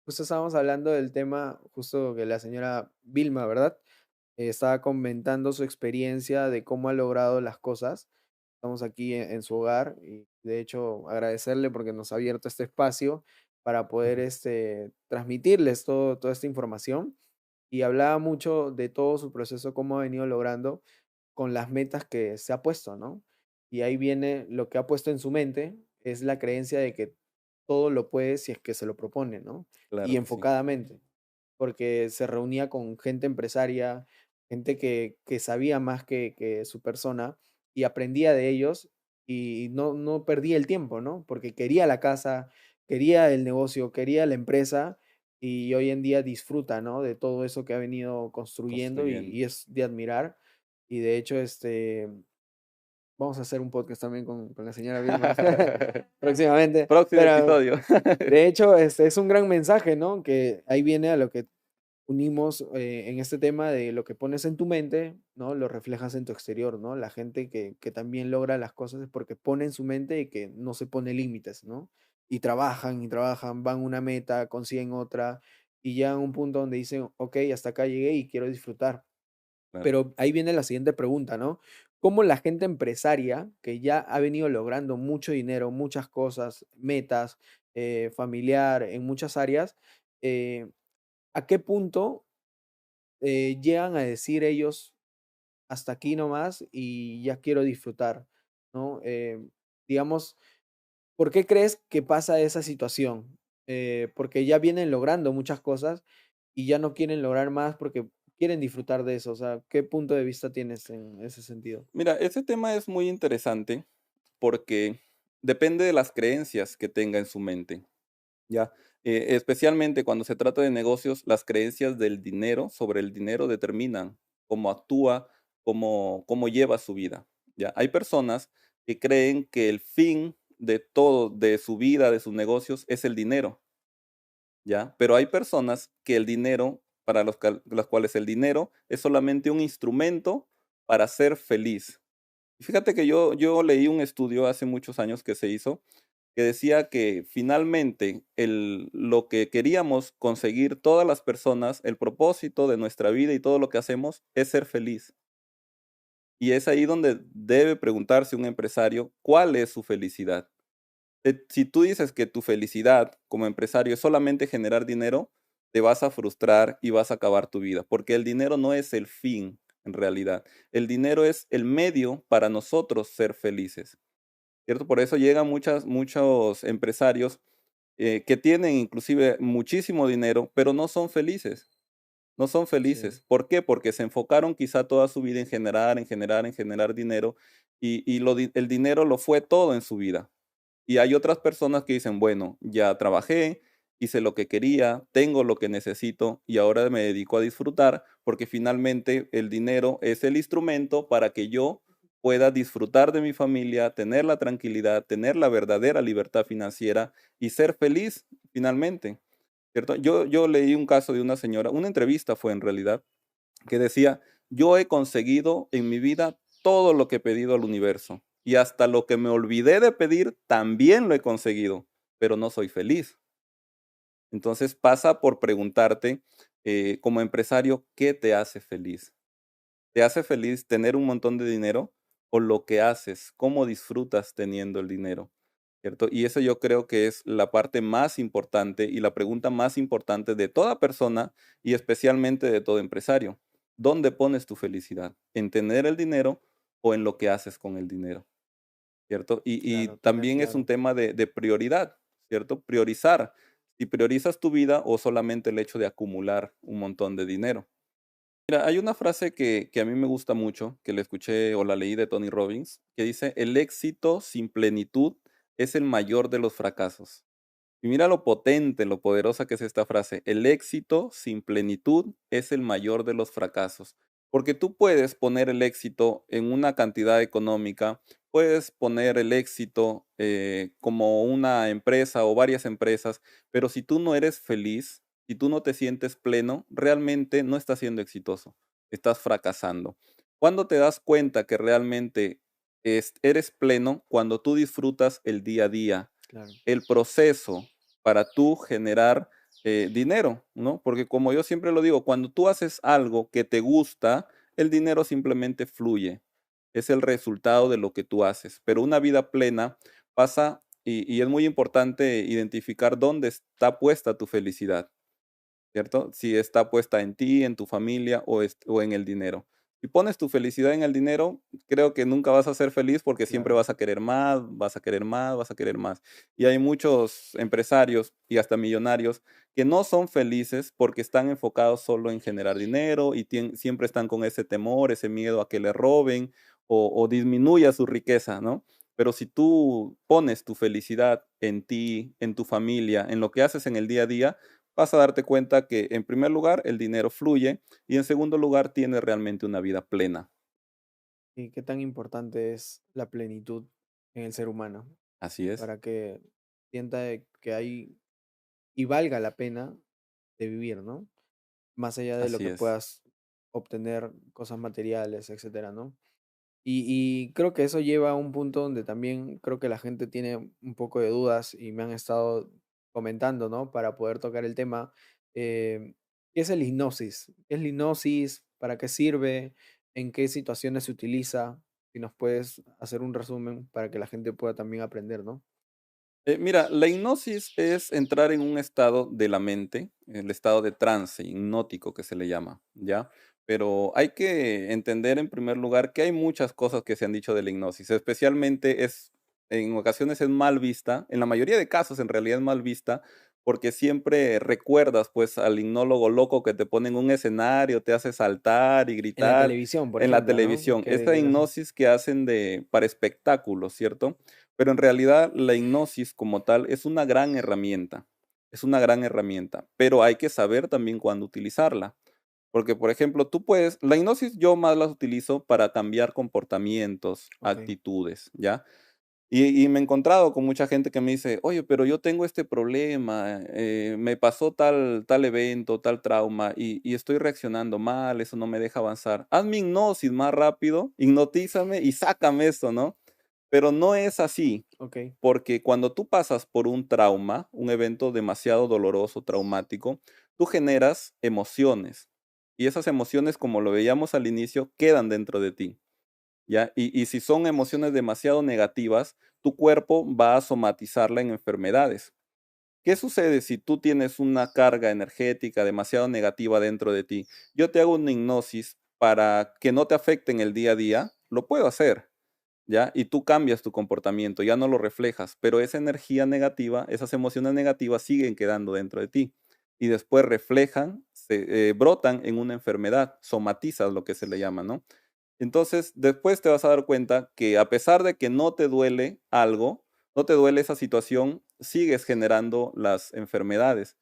S2: Justo estábamos hablando del tema, justo que la señora Vilma, ¿verdad? Estaba comentando su experiencia de cómo ha logrado las cosas. Estamos aquí en su hogar y de hecho agradecerle porque nos ha abierto este espacio para poder
S1: Ujú.
S2: transmitirles toda esta información. Y hablaba mucho de todo su proceso, cómo ha venido logrando con las metas que se ha puesto, ¿no? Y ahí viene lo que ha puesto en su mente, es la creencia de que todo lo puede si es que se lo propone, ¿no? Y
S1: Claro que sí.
S2: enfocadamente, porque se reunía con gente empresaria, gente que sabía más que su persona y aprendía de ellos y no perdía el tiempo, ¿no? Porque quería la casa, quería el negocio, quería la empresa y hoy en día disfruta, ¿no? De todo eso que ha venido construyendo
S1: Construyendo.
S2: y es de admirar. Y de hecho, vamos a hacer un podcast también con la señora Vilma próximamente,
S1: Próximo
S2: pero
S1: episodio.
S2: de hecho, es un gran mensaje, ¿no? Que ahí viene a lo que unimos en este tema de lo que pones en tu mente, ¿no? Lo reflejas en tu exterior, ¿no? La gente que también logra las cosas es porque pone en su mente y que no se pone límites, ¿no? Y trabajan, van a una meta, consiguen otra y llegan a un punto donde dicen, ok, hasta acá llegué y quiero disfrutar.
S1: Claro.
S2: Pero ahí viene la siguiente pregunta, ¿no? ¿Cómo la gente empresaria que ya ha venido logrando mucho dinero, muchas cosas, metas, familiar, en muchas áreas, eh, a qué punto llegan a decir ellos, hasta aquí nomás y ya quiero disfrutar, ¿no? Digamos, ¿por qué crees que pasa esa situación? Porque ya vienen logrando muchas cosas y ya no quieren lograr más porque quieren disfrutar de eso. O sea, ¿qué punto de vista tienes en ese sentido?
S1: Mira, ese tema es muy interesante porque depende de las creencias que tenga en su mente, ¿ya? Especialmente cuando se trata de negocios, las creencias del dinero sobre el dinero determinan cómo actúa, cómo lleva su vida, ¿ya? Hay personas que creen que el fin de todo, de su vida, de sus negocios, es el dinero, ¿ya? Pero hay personas que el dinero, para las cuales el dinero es solamente un instrumento para ser feliz. Y fíjate que yo leí un estudio hace muchos años que se hizo, que decía que finalmente lo que queríamos conseguir todas las personas, el propósito de nuestra vida y todo lo que hacemos es ser feliz. Y es ahí donde debe preguntarse un empresario cuál es su felicidad. Si tú dices que tu felicidad como empresario es solamente generar dinero, te vas a frustrar y vas a acabar tu vida, porque el dinero no es el fin en realidad. El dinero es el medio para nosotros ser felices, ¿cierto? Por eso llegan muchos empresarios que tienen inclusive muchísimo dinero, pero no son felices. No son
S2: Sí,
S1: felices. ¿Por qué? Porque se enfocaron quizá toda su vida en generar, en generar, en generar dinero y el dinero lo fue todo en su vida. Y hay otras personas que dicen, bueno, ya trabajé, hice lo que quería, tengo lo que necesito y ahora me dedico a disfrutar porque finalmente el dinero es el instrumento para que yo pueda disfrutar de mi familia, tener la tranquilidad, tener la verdadera libertad financiera y ser feliz finalmente, ¿cierto? Yo leí un caso de una señora, una entrevista fue en realidad, que decía, yo he conseguido en mi vida todo lo que he pedido al universo y hasta lo que me olvidé de pedir también lo he conseguido, pero no soy feliz. Entonces pasa por preguntarte como empresario, ¿qué te hace feliz? ¿Te hace feliz tener un montón de dinero o lo que haces? ¿Cómo disfrutas teniendo el dinero? ¿Cierto? Y eso yo creo que es la parte más importante y la pregunta más importante de toda persona y especialmente de todo empresario. ¿Dónde pones tu felicidad? ¿En tener el dinero o en lo que haces con el dinero? ¿Cierto? Y
S2: Claro, tener
S1: también es un
S2: claro.
S1: tema de prioridad, ¿cierto? Priorizar. Si priorizas tu vida o solamente el hecho de acumular un montón de dinero. Mira, hay una frase que a mí me gusta mucho, que la escuché o la leí de Tony Robbins, que dice, el éxito sin plenitud es el mayor de los fracasos. Y mira lo potente, lo poderosa que es esta frase. El éxito sin plenitud es el mayor de los fracasos. Porque tú puedes poner el éxito en una cantidad económica, puedes poner el éxito como una empresa o varias empresas, pero si tú no eres feliz, si tú no te sientes pleno, realmente no estás siendo exitoso, estás fracasando. ¿Cuándo te das cuenta que realmente eres pleno? Cuando tú disfrutas el día a día,
S2: Claro.
S1: el proceso para tú generar dinero, ¿no? Porque como yo siempre lo digo, cuando tú haces algo que te gusta, el dinero simplemente fluye. Es el resultado de lo que tú haces. Pero una vida plena pasa, y es muy importante identificar dónde está puesta tu felicidad. ¿Cierto? Si está puesta en ti, en tu familia o en el dinero. Si pones tu felicidad en el dinero, creo que nunca vas a ser feliz porque siempre
S2: Claro.
S1: vas a querer más, vas a querer más, vas a querer más. Y hay muchos empresarios y hasta millonarios que no son felices porque están enfocados solo en generar dinero y siempre están con ese temor, ese miedo a que le roben o disminuya su riqueza, ¿no? Pero si tú pones tu felicidad en ti, en tu familia, en lo que haces en el día a día, vas a darte cuenta que en primer lugar el dinero fluye y en segundo lugar tienes realmente una vida plena.
S2: ¿Y qué tan importante es la plenitud en el ser humano
S1: Así es,
S2: para que sienta que hay y valga la pena de vivir, ¿no? Más allá de lo
S1: así
S2: que
S1: es,
S2: puedas obtener, cosas materiales, etcétera, ¿no? Y creo que eso lleva a un punto donde también creo que la gente tiene un poco de dudas y me han estado comentando, ¿no? Para poder tocar el tema. ¿Qué es el hipnosis? ¿Qué es la hipnosis? ¿Para qué sirve? ¿En qué situaciones se utiliza? Si nos puedes hacer un resumen para que la gente pueda también aprender, ¿no?
S1: Mira, la hipnosis es entrar en un estado de la mente, el estado de trance hipnótico que se le llama, ¿ya? Pero hay que entender en primer lugar que hay muchas cosas que se han dicho de la hipnosis, especialmente en ocasiones es mal vista, en la mayoría de casos en realidad es mal vista, porque siempre recuerdas pues al hipnólogo loco que te pone en un escenario, te hace saltar y
S2: En la
S1: gritar
S2: televisión, por
S1: en la
S2: ejemplo, ¿no?
S1: televisión. Esta hipnosis que hacen para espectáculos, ¿cierto? Pero en realidad la hipnosis como tal es una gran herramienta, es una gran herramienta, pero hay que saber también cuándo utilizarla. Porque, por ejemplo, la hipnosis yo más las utilizo para cambiar comportamientos,
S2: Ok,
S1: actitudes, ¿ya? Y me he encontrado con mucha gente que me dice, oye, pero yo tengo este problema, me pasó tal evento, tal trauma, y estoy reaccionando mal, eso no me deja avanzar. Hazme hipnosis más rápido, hipnotízame y sácame esto, ¿no? Pero no es así.
S2: ok,
S1: Porque cuando tú pasas por un trauma, un evento demasiado doloroso, traumático, tú generas emociones. Y esas emociones, como lo veíamos al inicio, quedan dentro de ti, ¿ya? Y si son emociones demasiado negativas, tu cuerpo va a somatizarla en enfermedades. ¿Qué sucede si tú tienes una carga energética demasiado negativa dentro de ti? Yo te hago una hipnosis para que no te afecte en el día a día, lo puedo hacer, ¿ya? Y tú cambias tu comportamiento, ya no lo reflejas, pero esa energía negativa, esas emociones negativas siguen quedando dentro de ti y después reflejan, brotan en una enfermedad, somatizas lo que se le llama, ¿no? Entonces, después te vas a dar cuenta que a pesar de que no te duele algo, no te duele esa situación, sigues generando las enfermedades.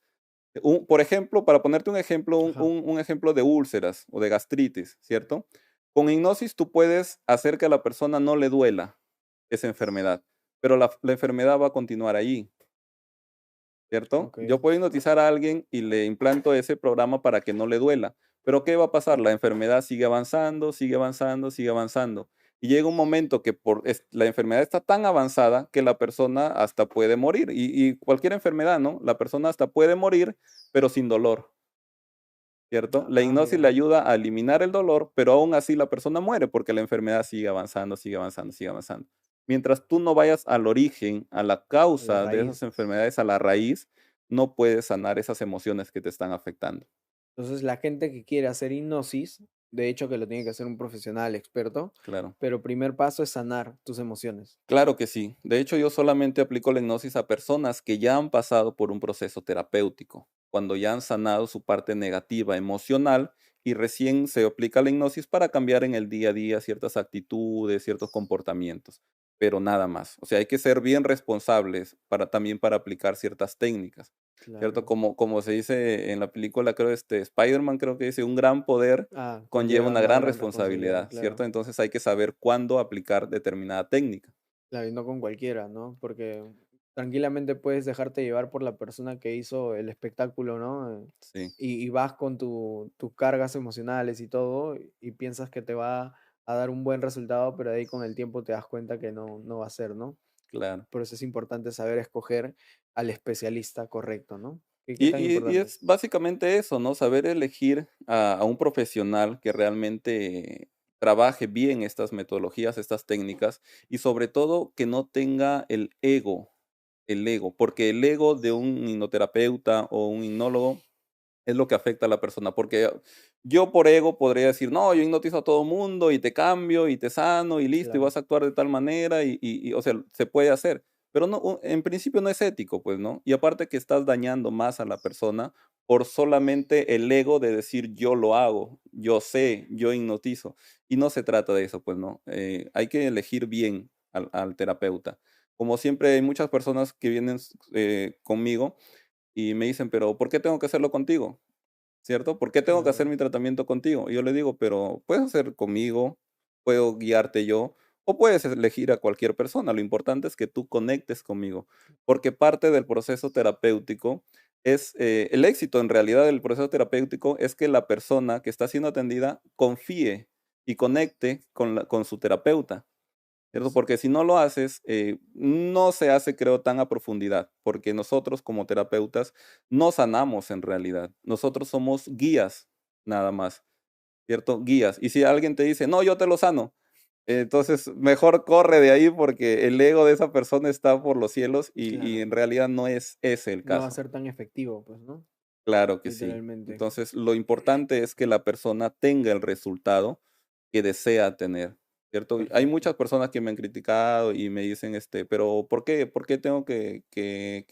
S1: Por ejemplo, para ponerte un ejemplo,
S2: Ajá.
S1: un ejemplo de úlceras o de gastritis, ¿cierto? Con hipnosis tú puedes hacer que a la persona no le duela esa enfermedad, pero la enfermedad va a continuar ahí, ¿cierto?
S2: Ok.
S1: Yo puedo hipnotizar a alguien y le implanto ese programa para que no le duela, pero ¿qué va a pasar? La enfermedad sigue avanzando, sigue avanzando, sigue avanzando. Y llega un momento que la enfermedad está tan avanzada que la persona hasta puede morir. Y cualquier enfermedad, ¿no? La persona hasta puede morir, pero sin dolor. ¿Cierto? La
S2: Ah,
S1: hipnosis le
S2: ya.
S1: ayuda a eliminar el dolor, pero aún así la persona muere porque la enfermedad sigue avanzando, sigue avanzando, sigue avanzando. Mientras tú no vayas al origen, a la
S2: A la
S1: causa de esas
S2: raíz.
S1: enfermedades, a la raíz, no puedes sanar esas emociones que te están afectando.
S2: Entonces, la gente que quiere hacer hipnosis, de hecho que lo tiene que hacer un profesional experto,
S1: Claro.
S2: pero primer paso es sanar tus emociones.
S1: Claro que sí. De hecho, yo solamente aplico la hipnosis a personas que ya han pasado por un proceso terapéutico, cuando ya han sanado su parte negativa emocional y recién se aplica la hipnosis para cambiar en el día a día ciertas actitudes, ciertos comportamientos, pero nada más. O sea, hay que ser bien responsables también para aplicar ciertas técnicas, ¿cierto?
S2: Claro.
S1: Como se dice en la película, creo, Spider-Man creo que dice, un gran poder
S2: Ah,
S1: conlleva
S2: conlleva
S1: una
S2: una
S1: gran
S2: gran responsabilidad,
S1: responsabilidad, ¿cierto?
S2: claro.
S1: Entonces hay que saber cuándo aplicar determinada técnica.
S2: Claro, y no con cualquiera, ¿no? Porque tranquilamente puedes dejarte llevar por la persona que hizo el espectáculo, ¿no?
S1: Sí.
S2: Y vas con tus cargas emocionales y todo, y piensas que te va a dar un buen resultado, pero ahí con el tiempo te das cuenta que no va a ser, ¿no?
S1: Claro.
S2: Por eso es importante saber escoger al especialista correcto, ¿no? ¿Qué
S1: Y,
S2: tan
S1: y
S2: importante
S1: es
S2: es?
S1: básicamente eso, ¿no? Saber elegir a un profesional que realmente trabaje bien estas metodologías, estas técnicas, y sobre todo que no tenga el ego, porque el ego de un hipnoterapeuta o un hipnólogo es lo que afecta a la persona, porque yo por ego podría decir, no, yo hipnotizo a todo mundo y te cambio y te sano y listo, y
S2: Claro,
S1: vas a actuar de tal manera o sea, se puede hacer, pero no, en principio no es ético, pues, ¿no? Y aparte que estás dañando más a la persona por solamente el ego de decir yo lo hago, yo sé, yo hipnotizo, y no se trata de eso, pues, ¿no? Hay que elegir bien al terapeuta. Como siempre, hay muchas personas que vienen conmigo y me dicen, pero ¿por qué tengo que hacerlo contigo? ¿Cierto? ¿Por qué tengo que hacer
S2: claro.
S1: mi tratamiento contigo? Y yo le digo, pero puedes hacer conmigo, puedo guiarte yo, o puedes elegir a cualquier persona. Lo importante es que tú conectes conmigo, porque parte del proceso terapéutico es, el éxito en realidad del proceso terapéutico es que la persona que está siendo atendida confíe y conecte con su terapeuta. ¿Cierto? Porque si no lo haces, no se hace, creo, tan a profundidad, porque nosotros como terapeutas no sanamos en realidad. Nosotros somos guías, nada más, ¿cierto? Guías. Y si alguien te dice, no, yo te lo sano, entonces mejor corre de ahí porque el ego de esa persona está por los cielos y
S2: Claro,
S1: en realidad no es ese el
S2: no va a
S1: caso.
S2: ser tan efectivo, pues, ¿no?
S1: Claro que sí.
S2: Literalmente.
S1: Entonces, lo importante es que la persona tenga el resultado que desea tener, ¿cierto? Y hay
S2: Perfecto,
S1: muchas personas que me han criticado y me dicen, pero ¿por qué? ¿Por qué tengo que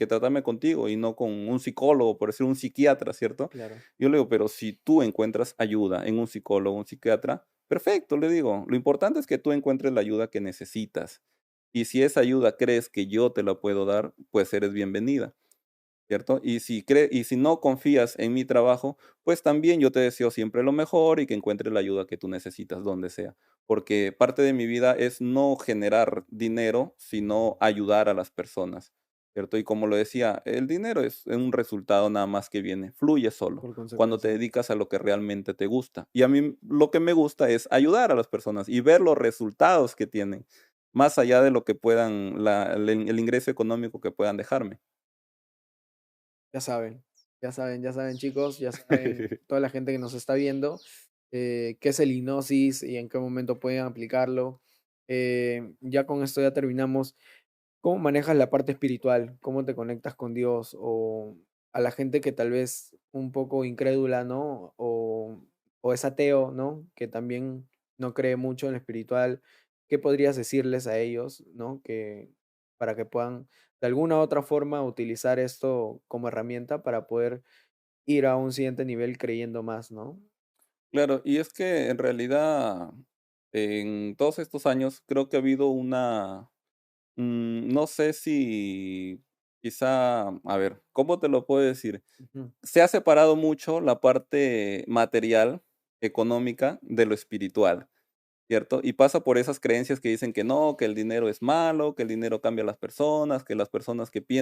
S1: tratarme contigo y no con un psicólogo, por decir un psiquiatra, ¿cierto?
S2: claro.
S1: Yo le digo, pero si tú encuentras ayuda en un psicólogo, un psiquiatra, perfecto, le digo. Lo importante es que tú encuentres la ayuda que necesitas. Y si esa ayuda crees que yo te la puedo dar, pues eres bienvenida. ¿Cierto? Y si no confías en mi trabajo, pues también yo te deseo siempre lo mejor y que encuentres la ayuda que tú necesitas donde sea, porque parte de mi vida es no generar dinero, sino ayudar a las personas, ¿cierto? Y como lo decía, el dinero es un resultado nada más que viene, fluye solo
S2: Por
S1: cuando te
S2: consecuencia.
S1: dedicas a lo que realmente te gusta. Y a mí lo que me gusta es ayudar a las personas y ver los resultados que tienen, más allá de lo que puedan, el ingreso económico que puedan dejarme.
S2: Ya saben, ya saben, ya saben, chicos, ya saben, toda la gente que nos está viendo, qué es el hipnosis y en qué momento pueden aplicarlo. Ya con esto ya terminamos. ¿Cómo manejas la parte espiritual? ¿Cómo te conectas con Dios? O a la gente que tal vez un poco incrédula, ¿no? O es ateo, ¿no? Que también no cree mucho en lo espiritual. ¿Qué podrías decirles a ellos, ¿no? Que para que puedan de alguna u otra forma utilizar esto como herramienta para poder ir a un siguiente nivel creyendo más, ¿no?
S1: Claro, y es que en realidad en todos estos años creo que ha habido No sé si quizá, a ver, ¿cómo te lo puedo decir?
S2: Ujú,
S1: Se ha separado mucho la parte material, económica, de lo espiritual, ¿cierto? Y pasa por esas creencias que dicen que no, que el dinero es malo, que el dinero cambia a las personas que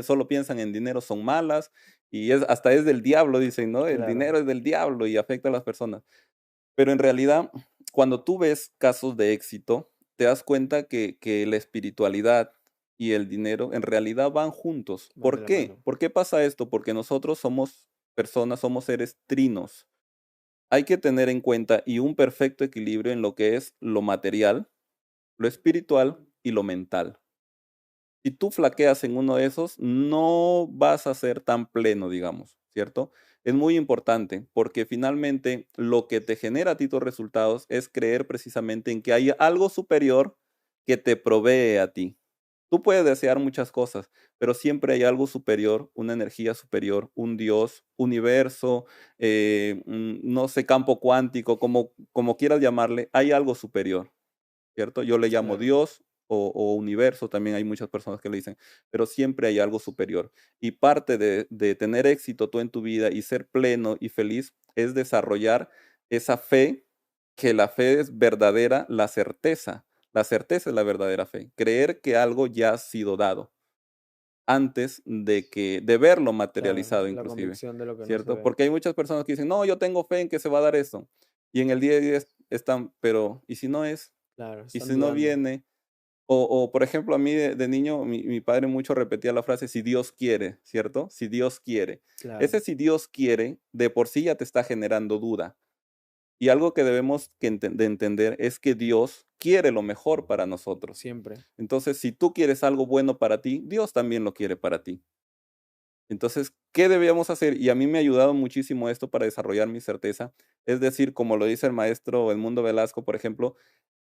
S1: solo piensan en dinero son malas, y hasta es del diablo, dicen, ¿no? El
S2: claro,
S1: dinero es del diablo y afecta a las personas. Pero en realidad, cuando tú ves casos de éxito, te das cuenta que la espiritualidad y el dinero en realidad van juntos.
S2: van de
S1: ¿Por
S2: la
S1: qué?
S2: mano.
S1: ¿Por qué pasa esto? Porque nosotros somos personas, somos seres trinos. Hay que tener en cuenta y un perfecto equilibrio en lo que es lo material, lo espiritual y lo mental. Si tú flaqueas en uno de esos, no vas a ser tan pleno, digamos, ¿cierto? Es muy importante porque finalmente lo que te genera a ti tus resultados es creer precisamente en que hay algo superior que te provee a ti. Tú puedes desear muchas cosas, pero siempre hay algo superior, una energía superior, un Dios, universo, no sé, campo cuántico, como quieras llamarle, hay algo superior. ¿Cierto? Yo le llamo
S2: Claro,
S1: Dios o universo, también hay muchas personas que le dicen, pero siempre hay algo superior. Y parte de tener éxito tú en tu vida y ser pleno y feliz es desarrollar esa fe, que la fe es verdadera, la certeza. La certeza es la verdadera fe. Creer que algo ya ha sido dado antes de verlo
S2: claro,
S1: materializado
S2: la
S1: inclusive,
S2: convicción de lo que no se
S1: ¿cierto?
S2: ve.
S1: Porque hay muchas personas que dicen, no, yo tengo fe en que se va a dar esto. Y en el día a día están, pero ¿y si no es?
S2: Claro,
S1: Y
S2: están
S1: si no
S2: dudando.
S1: viene, por ejemplo, a mí de niño, mi padre mucho repetía la frase, si Dios quiere, ¿cierto? Si Dios quiere.
S2: Claro,
S1: Ese si Dios quiere, de por sí ya te está generando duda. Y algo que debemos de entender es que Dios quiere lo mejor para nosotros.
S2: siempre.
S1: Entonces, si tú quieres algo bueno para ti, Dios también lo quiere para ti. Entonces, ¿qué debíamos hacer? Y a mí me ha ayudado muchísimo esto para desarrollar mi certeza. Es decir, como lo dice el maestro Edmundo Velasco, por ejemplo,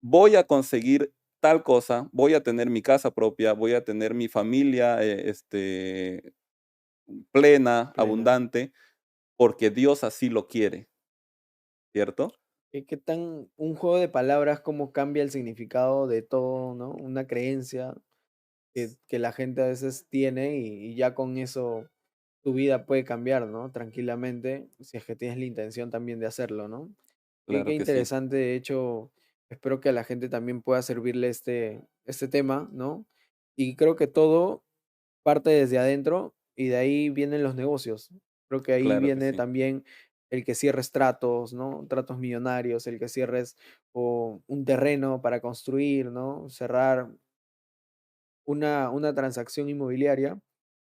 S1: voy a conseguir tal cosa, voy a tener mi casa propia, voy a tener mi familia, plena,
S2: Plena.
S1: abundante, porque Dios así lo quiere, ¿cierto?
S2: ¿Qué tan un juego de palabras cómo cambia el significado de todo, ¿no? Una creencia que la gente a veces tiene y ya con eso tu vida puede cambiar, ¿no? Tranquilamente, si es que tienes la intención también de hacerlo, ¿no? Qué
S1: Claro que sí,
S2: interesante, de hecho, espero que a la gente también pueda servirle este tema, ¿no? Y creo que todo parte desde adentro y de ahí vienen los negocios. Creo que ahí
S1: claro que
S2: viene
S1: sí,
S2: también el que cierres tratos, ¿no? Tratos millonarios, el que cierres o un terreno para construir, ¿no? Cerrar una transacción inmobiliaria,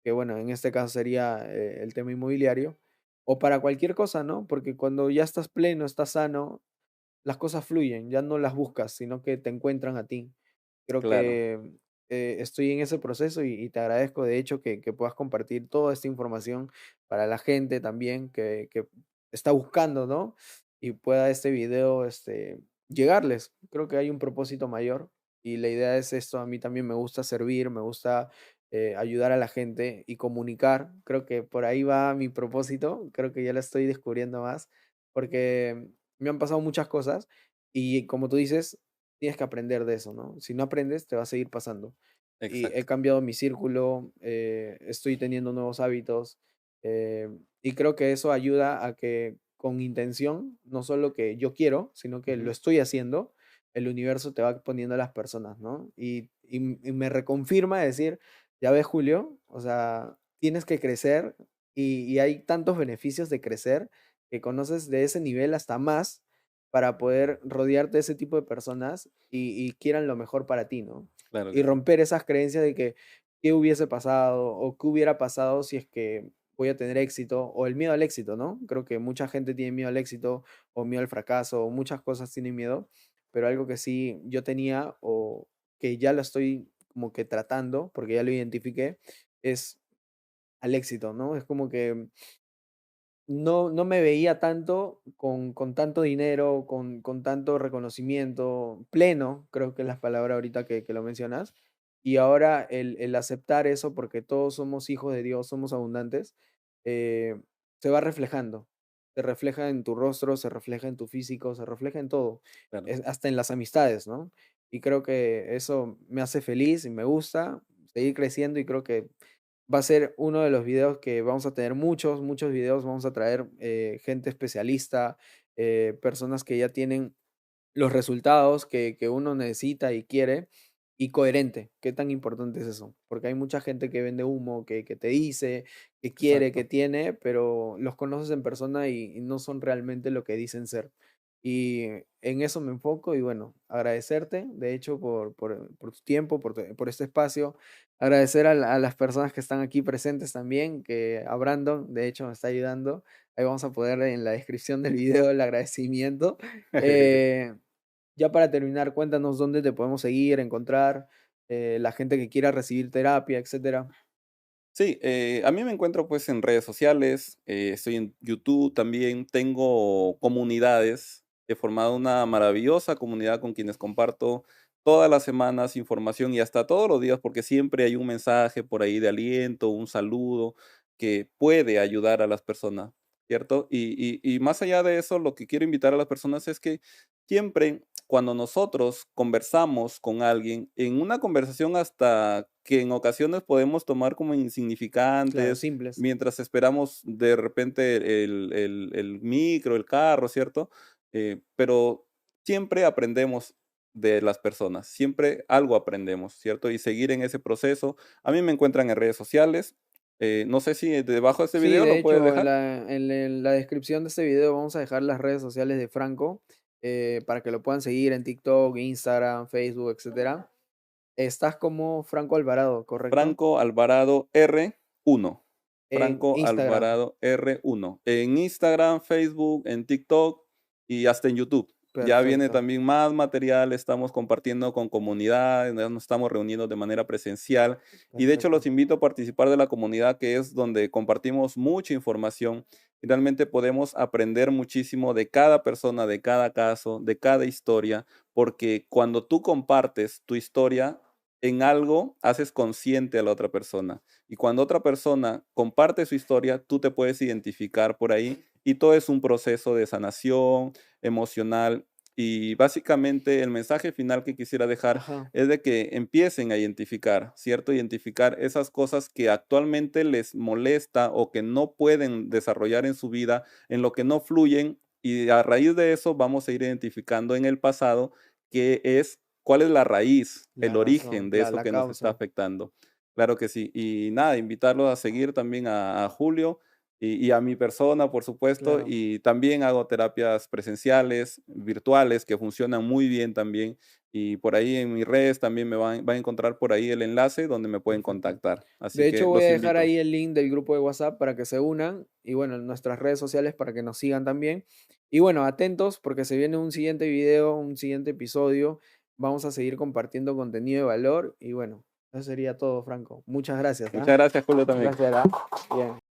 S2: que bueno, en este caso sería el tema inmobiliario, o para cualquier cosa, ¿no? Porque cuando ya estás pleno, estás sano, las cosas fluyen, ya no las buscas, sino que te encuentran a ti. Creo
S1: claro,
S2: que estoy en ese proceso y te agradezco de hecho que puedas compartir toda esta información para la gente también que está buscando, ¿no? Y pueda este video llegarles. Creo que hay un propósito mayor y la idea es esto. A mí también me gusta servir, me gusta ayudar a la gente y comunicar. Creo que por ahí va mi propósito. Creo que ya lo estoy descubriendo más porque me han pasado muchas cosas y como tú dices, tienes que aprender de eso, ¿no? Si no aprendes, te va a seguir pasando. Y he
S1: exacto,
S2: cambiado mi círculo, estoy teniendo nuevos hábitos, y creo que eso ayuda a que con intención, no solo que yo quiero, sino que lo
S1: ujú,
S2: estoy haciendo, el universo te va poniendo a las personas, ¿no? Y me reconfirma decir, ya ves, Julio, o sea, tienes que crecer y hay tantos beneficios de crecer que conoces de ese nivel hasta más para poder rodearte de ese tipo de personas y quieran lo mejor para ti, ¿no?
S1: claro que
S2: Y
S1: sí,
S2: romper esas creencias de que qué hubiese pasado o qué hubiera pasado si es que voy a tener éxito o el miedo al éxito, ¿no? Creo que mucha gente tiene miedo al éxito o miedo al fracaso o muchas cosas tienen miedo, pero algo que sí yo tenía o que ya lo estoy como que tratando, porque ya lo identifiqué, es al éxito, ¿no? Es como que no me veía tanto con tanto dinero, con tanto reconocimiento pleno, creo que es la palabra ahorita que lo mencionas. Y ahora el aceptar eso, porque todos somos hijos de Dios, somos abundantes, eh, se va reflejando. Se refleja en tu rostro, se refleja en tu físico, se refleja en todo,
S1: claro,
S2: hasta en las amistades, ¿no? y creo que eso me hace feliz y me gusta seguir creciendo y creo que va a ser uno de los videos que vamos a tener muchos videos, vamos a traer gente especialista, personas que ya tienen los resultados que uno necesita y quiere, y coherente. ¿Qué tan importante es eso? Porque hay mucha gente que vende humo, que te dice, que quiere, que
S1: Exacto.
S2: tiene, pero los conoces en persona y no son realmente lo que dicen ser. Y en eso me enfoco y bueno, agradecerte, de hecho, por tu tiempo, por este espacio. Agradecer a las personas que están aquí presentes también, que a Brandon, de hecho, me está ayudando. Ahí vamos a poner en la descripción del video el agradecimiento. Eh, ya para terminar, cuéntanos dónde te podemos seguir, encontrar, la gente que quiera recibir terapia, etcétera.
S1: Sí, a mí me encuentro pues en redes sociales, estoy en YouTube también, tengo comunidades, he formado una maravillosa comunidad con quienes comparto todas las semanas información y hasta todos los días, porque siempre hay un mensaje por ahí de aliento, un saludo que puede ayudar a las personas, ¿cierto? Y más allá de eso, lo que quiero invitar a las personas es que siempre cuando nosotros conversamos con alguien, en una conversación hasta que en ocasiones podemos tomar como
S2: Claro,
S1: insignificantes,
S2: simples.
S1: mientras esperamos de repente el micro, el carro, ¿cierto? Pero siempre aprendemos de las personas, siempre algo aprendemos, ¿cierto? Y seguir en ese proceso. A mí me encuentran en redes sociales. No sé si debajo de este
S2: Sí,
S1: video
S2: de
S1: lo puedes
S2: hecho,
S1: dejar.
S2: en la descripción de este video vamos a dejar las redes sociales de Franco para que lo puedan seguir en TikTok, Instagram, Facebook, etcétera. Estás como Franco Alvarado, ¿correcto?
S1: Franco Alvarado R1.
S2: En
S1: Franco
S2: Instagram.
S1: Alvarado R1. En Instagram, Facebook, en TikTok y hasta en YouTube. Ya viene
S2: Perfecto,
S1: también más material, estamos compartiendo con comunidades, ya nos estamos reuniendo de manera presencial y de hecho los
S2: perfecto.
S1: invito a participar de la comunidad que es donde compartimos mucha información y realmente podemos aprender muchísimo de cada persona, de cada caso, de cada historia, porque cuando tú compartes tu historia, en algo haces consciente a la otra persona. Y cuando otra persona comparte su historia, tú te puedes identificar por ahí y todo es un proceso de sanación emocional. Y básicamente el mensaje final que quisiera dejar
S2: Ajá.
S1: es de que empiecen a identificar, ¿cierto? Identificar esas cosas que actualmente les molesta o que no pueden desarrollar en su vida, en lo que no fluyen. Y a raíz de eso vamos a ir identificando en el pasado qué es cuál es la raíz, el
S2: La razón,
S1: origen de
S2: claro,
S1: eso
S2: la
S1: que nos está
S2: causa.
S1: afectando. Claro que sí. Y nada, invitarlos a seguir también a Julio y a mi persona, por supuesto.
S2: Claro,
S1: Y también hago terapias presenciales, virtuales, que funcionan muy bien también. Y por ahí en mis redes también van a encontrar por ahí el enlace donde me pueden
S2: perfecto.
S1: contactar. Así
S2: De hecho,
S1: que
S2: voy a
S1: los
S2: dejar
S1: invito.
S2: ahí el link del grupo de WhatsApp para que se unan y bueno, en nuestras redes sociales para que nos sigan también. Y bueno, atentos porque se viene un siguiente video, un siguiente episodio. Vamos a seguir compartiendo contenido de valor y bueno, eso sería todo, Franco. Muchas gracias, ¿ah?
S1: Muchas gracias, Julio,
S2: Un
S1: también.
S2: placer, ¿ah? Bien.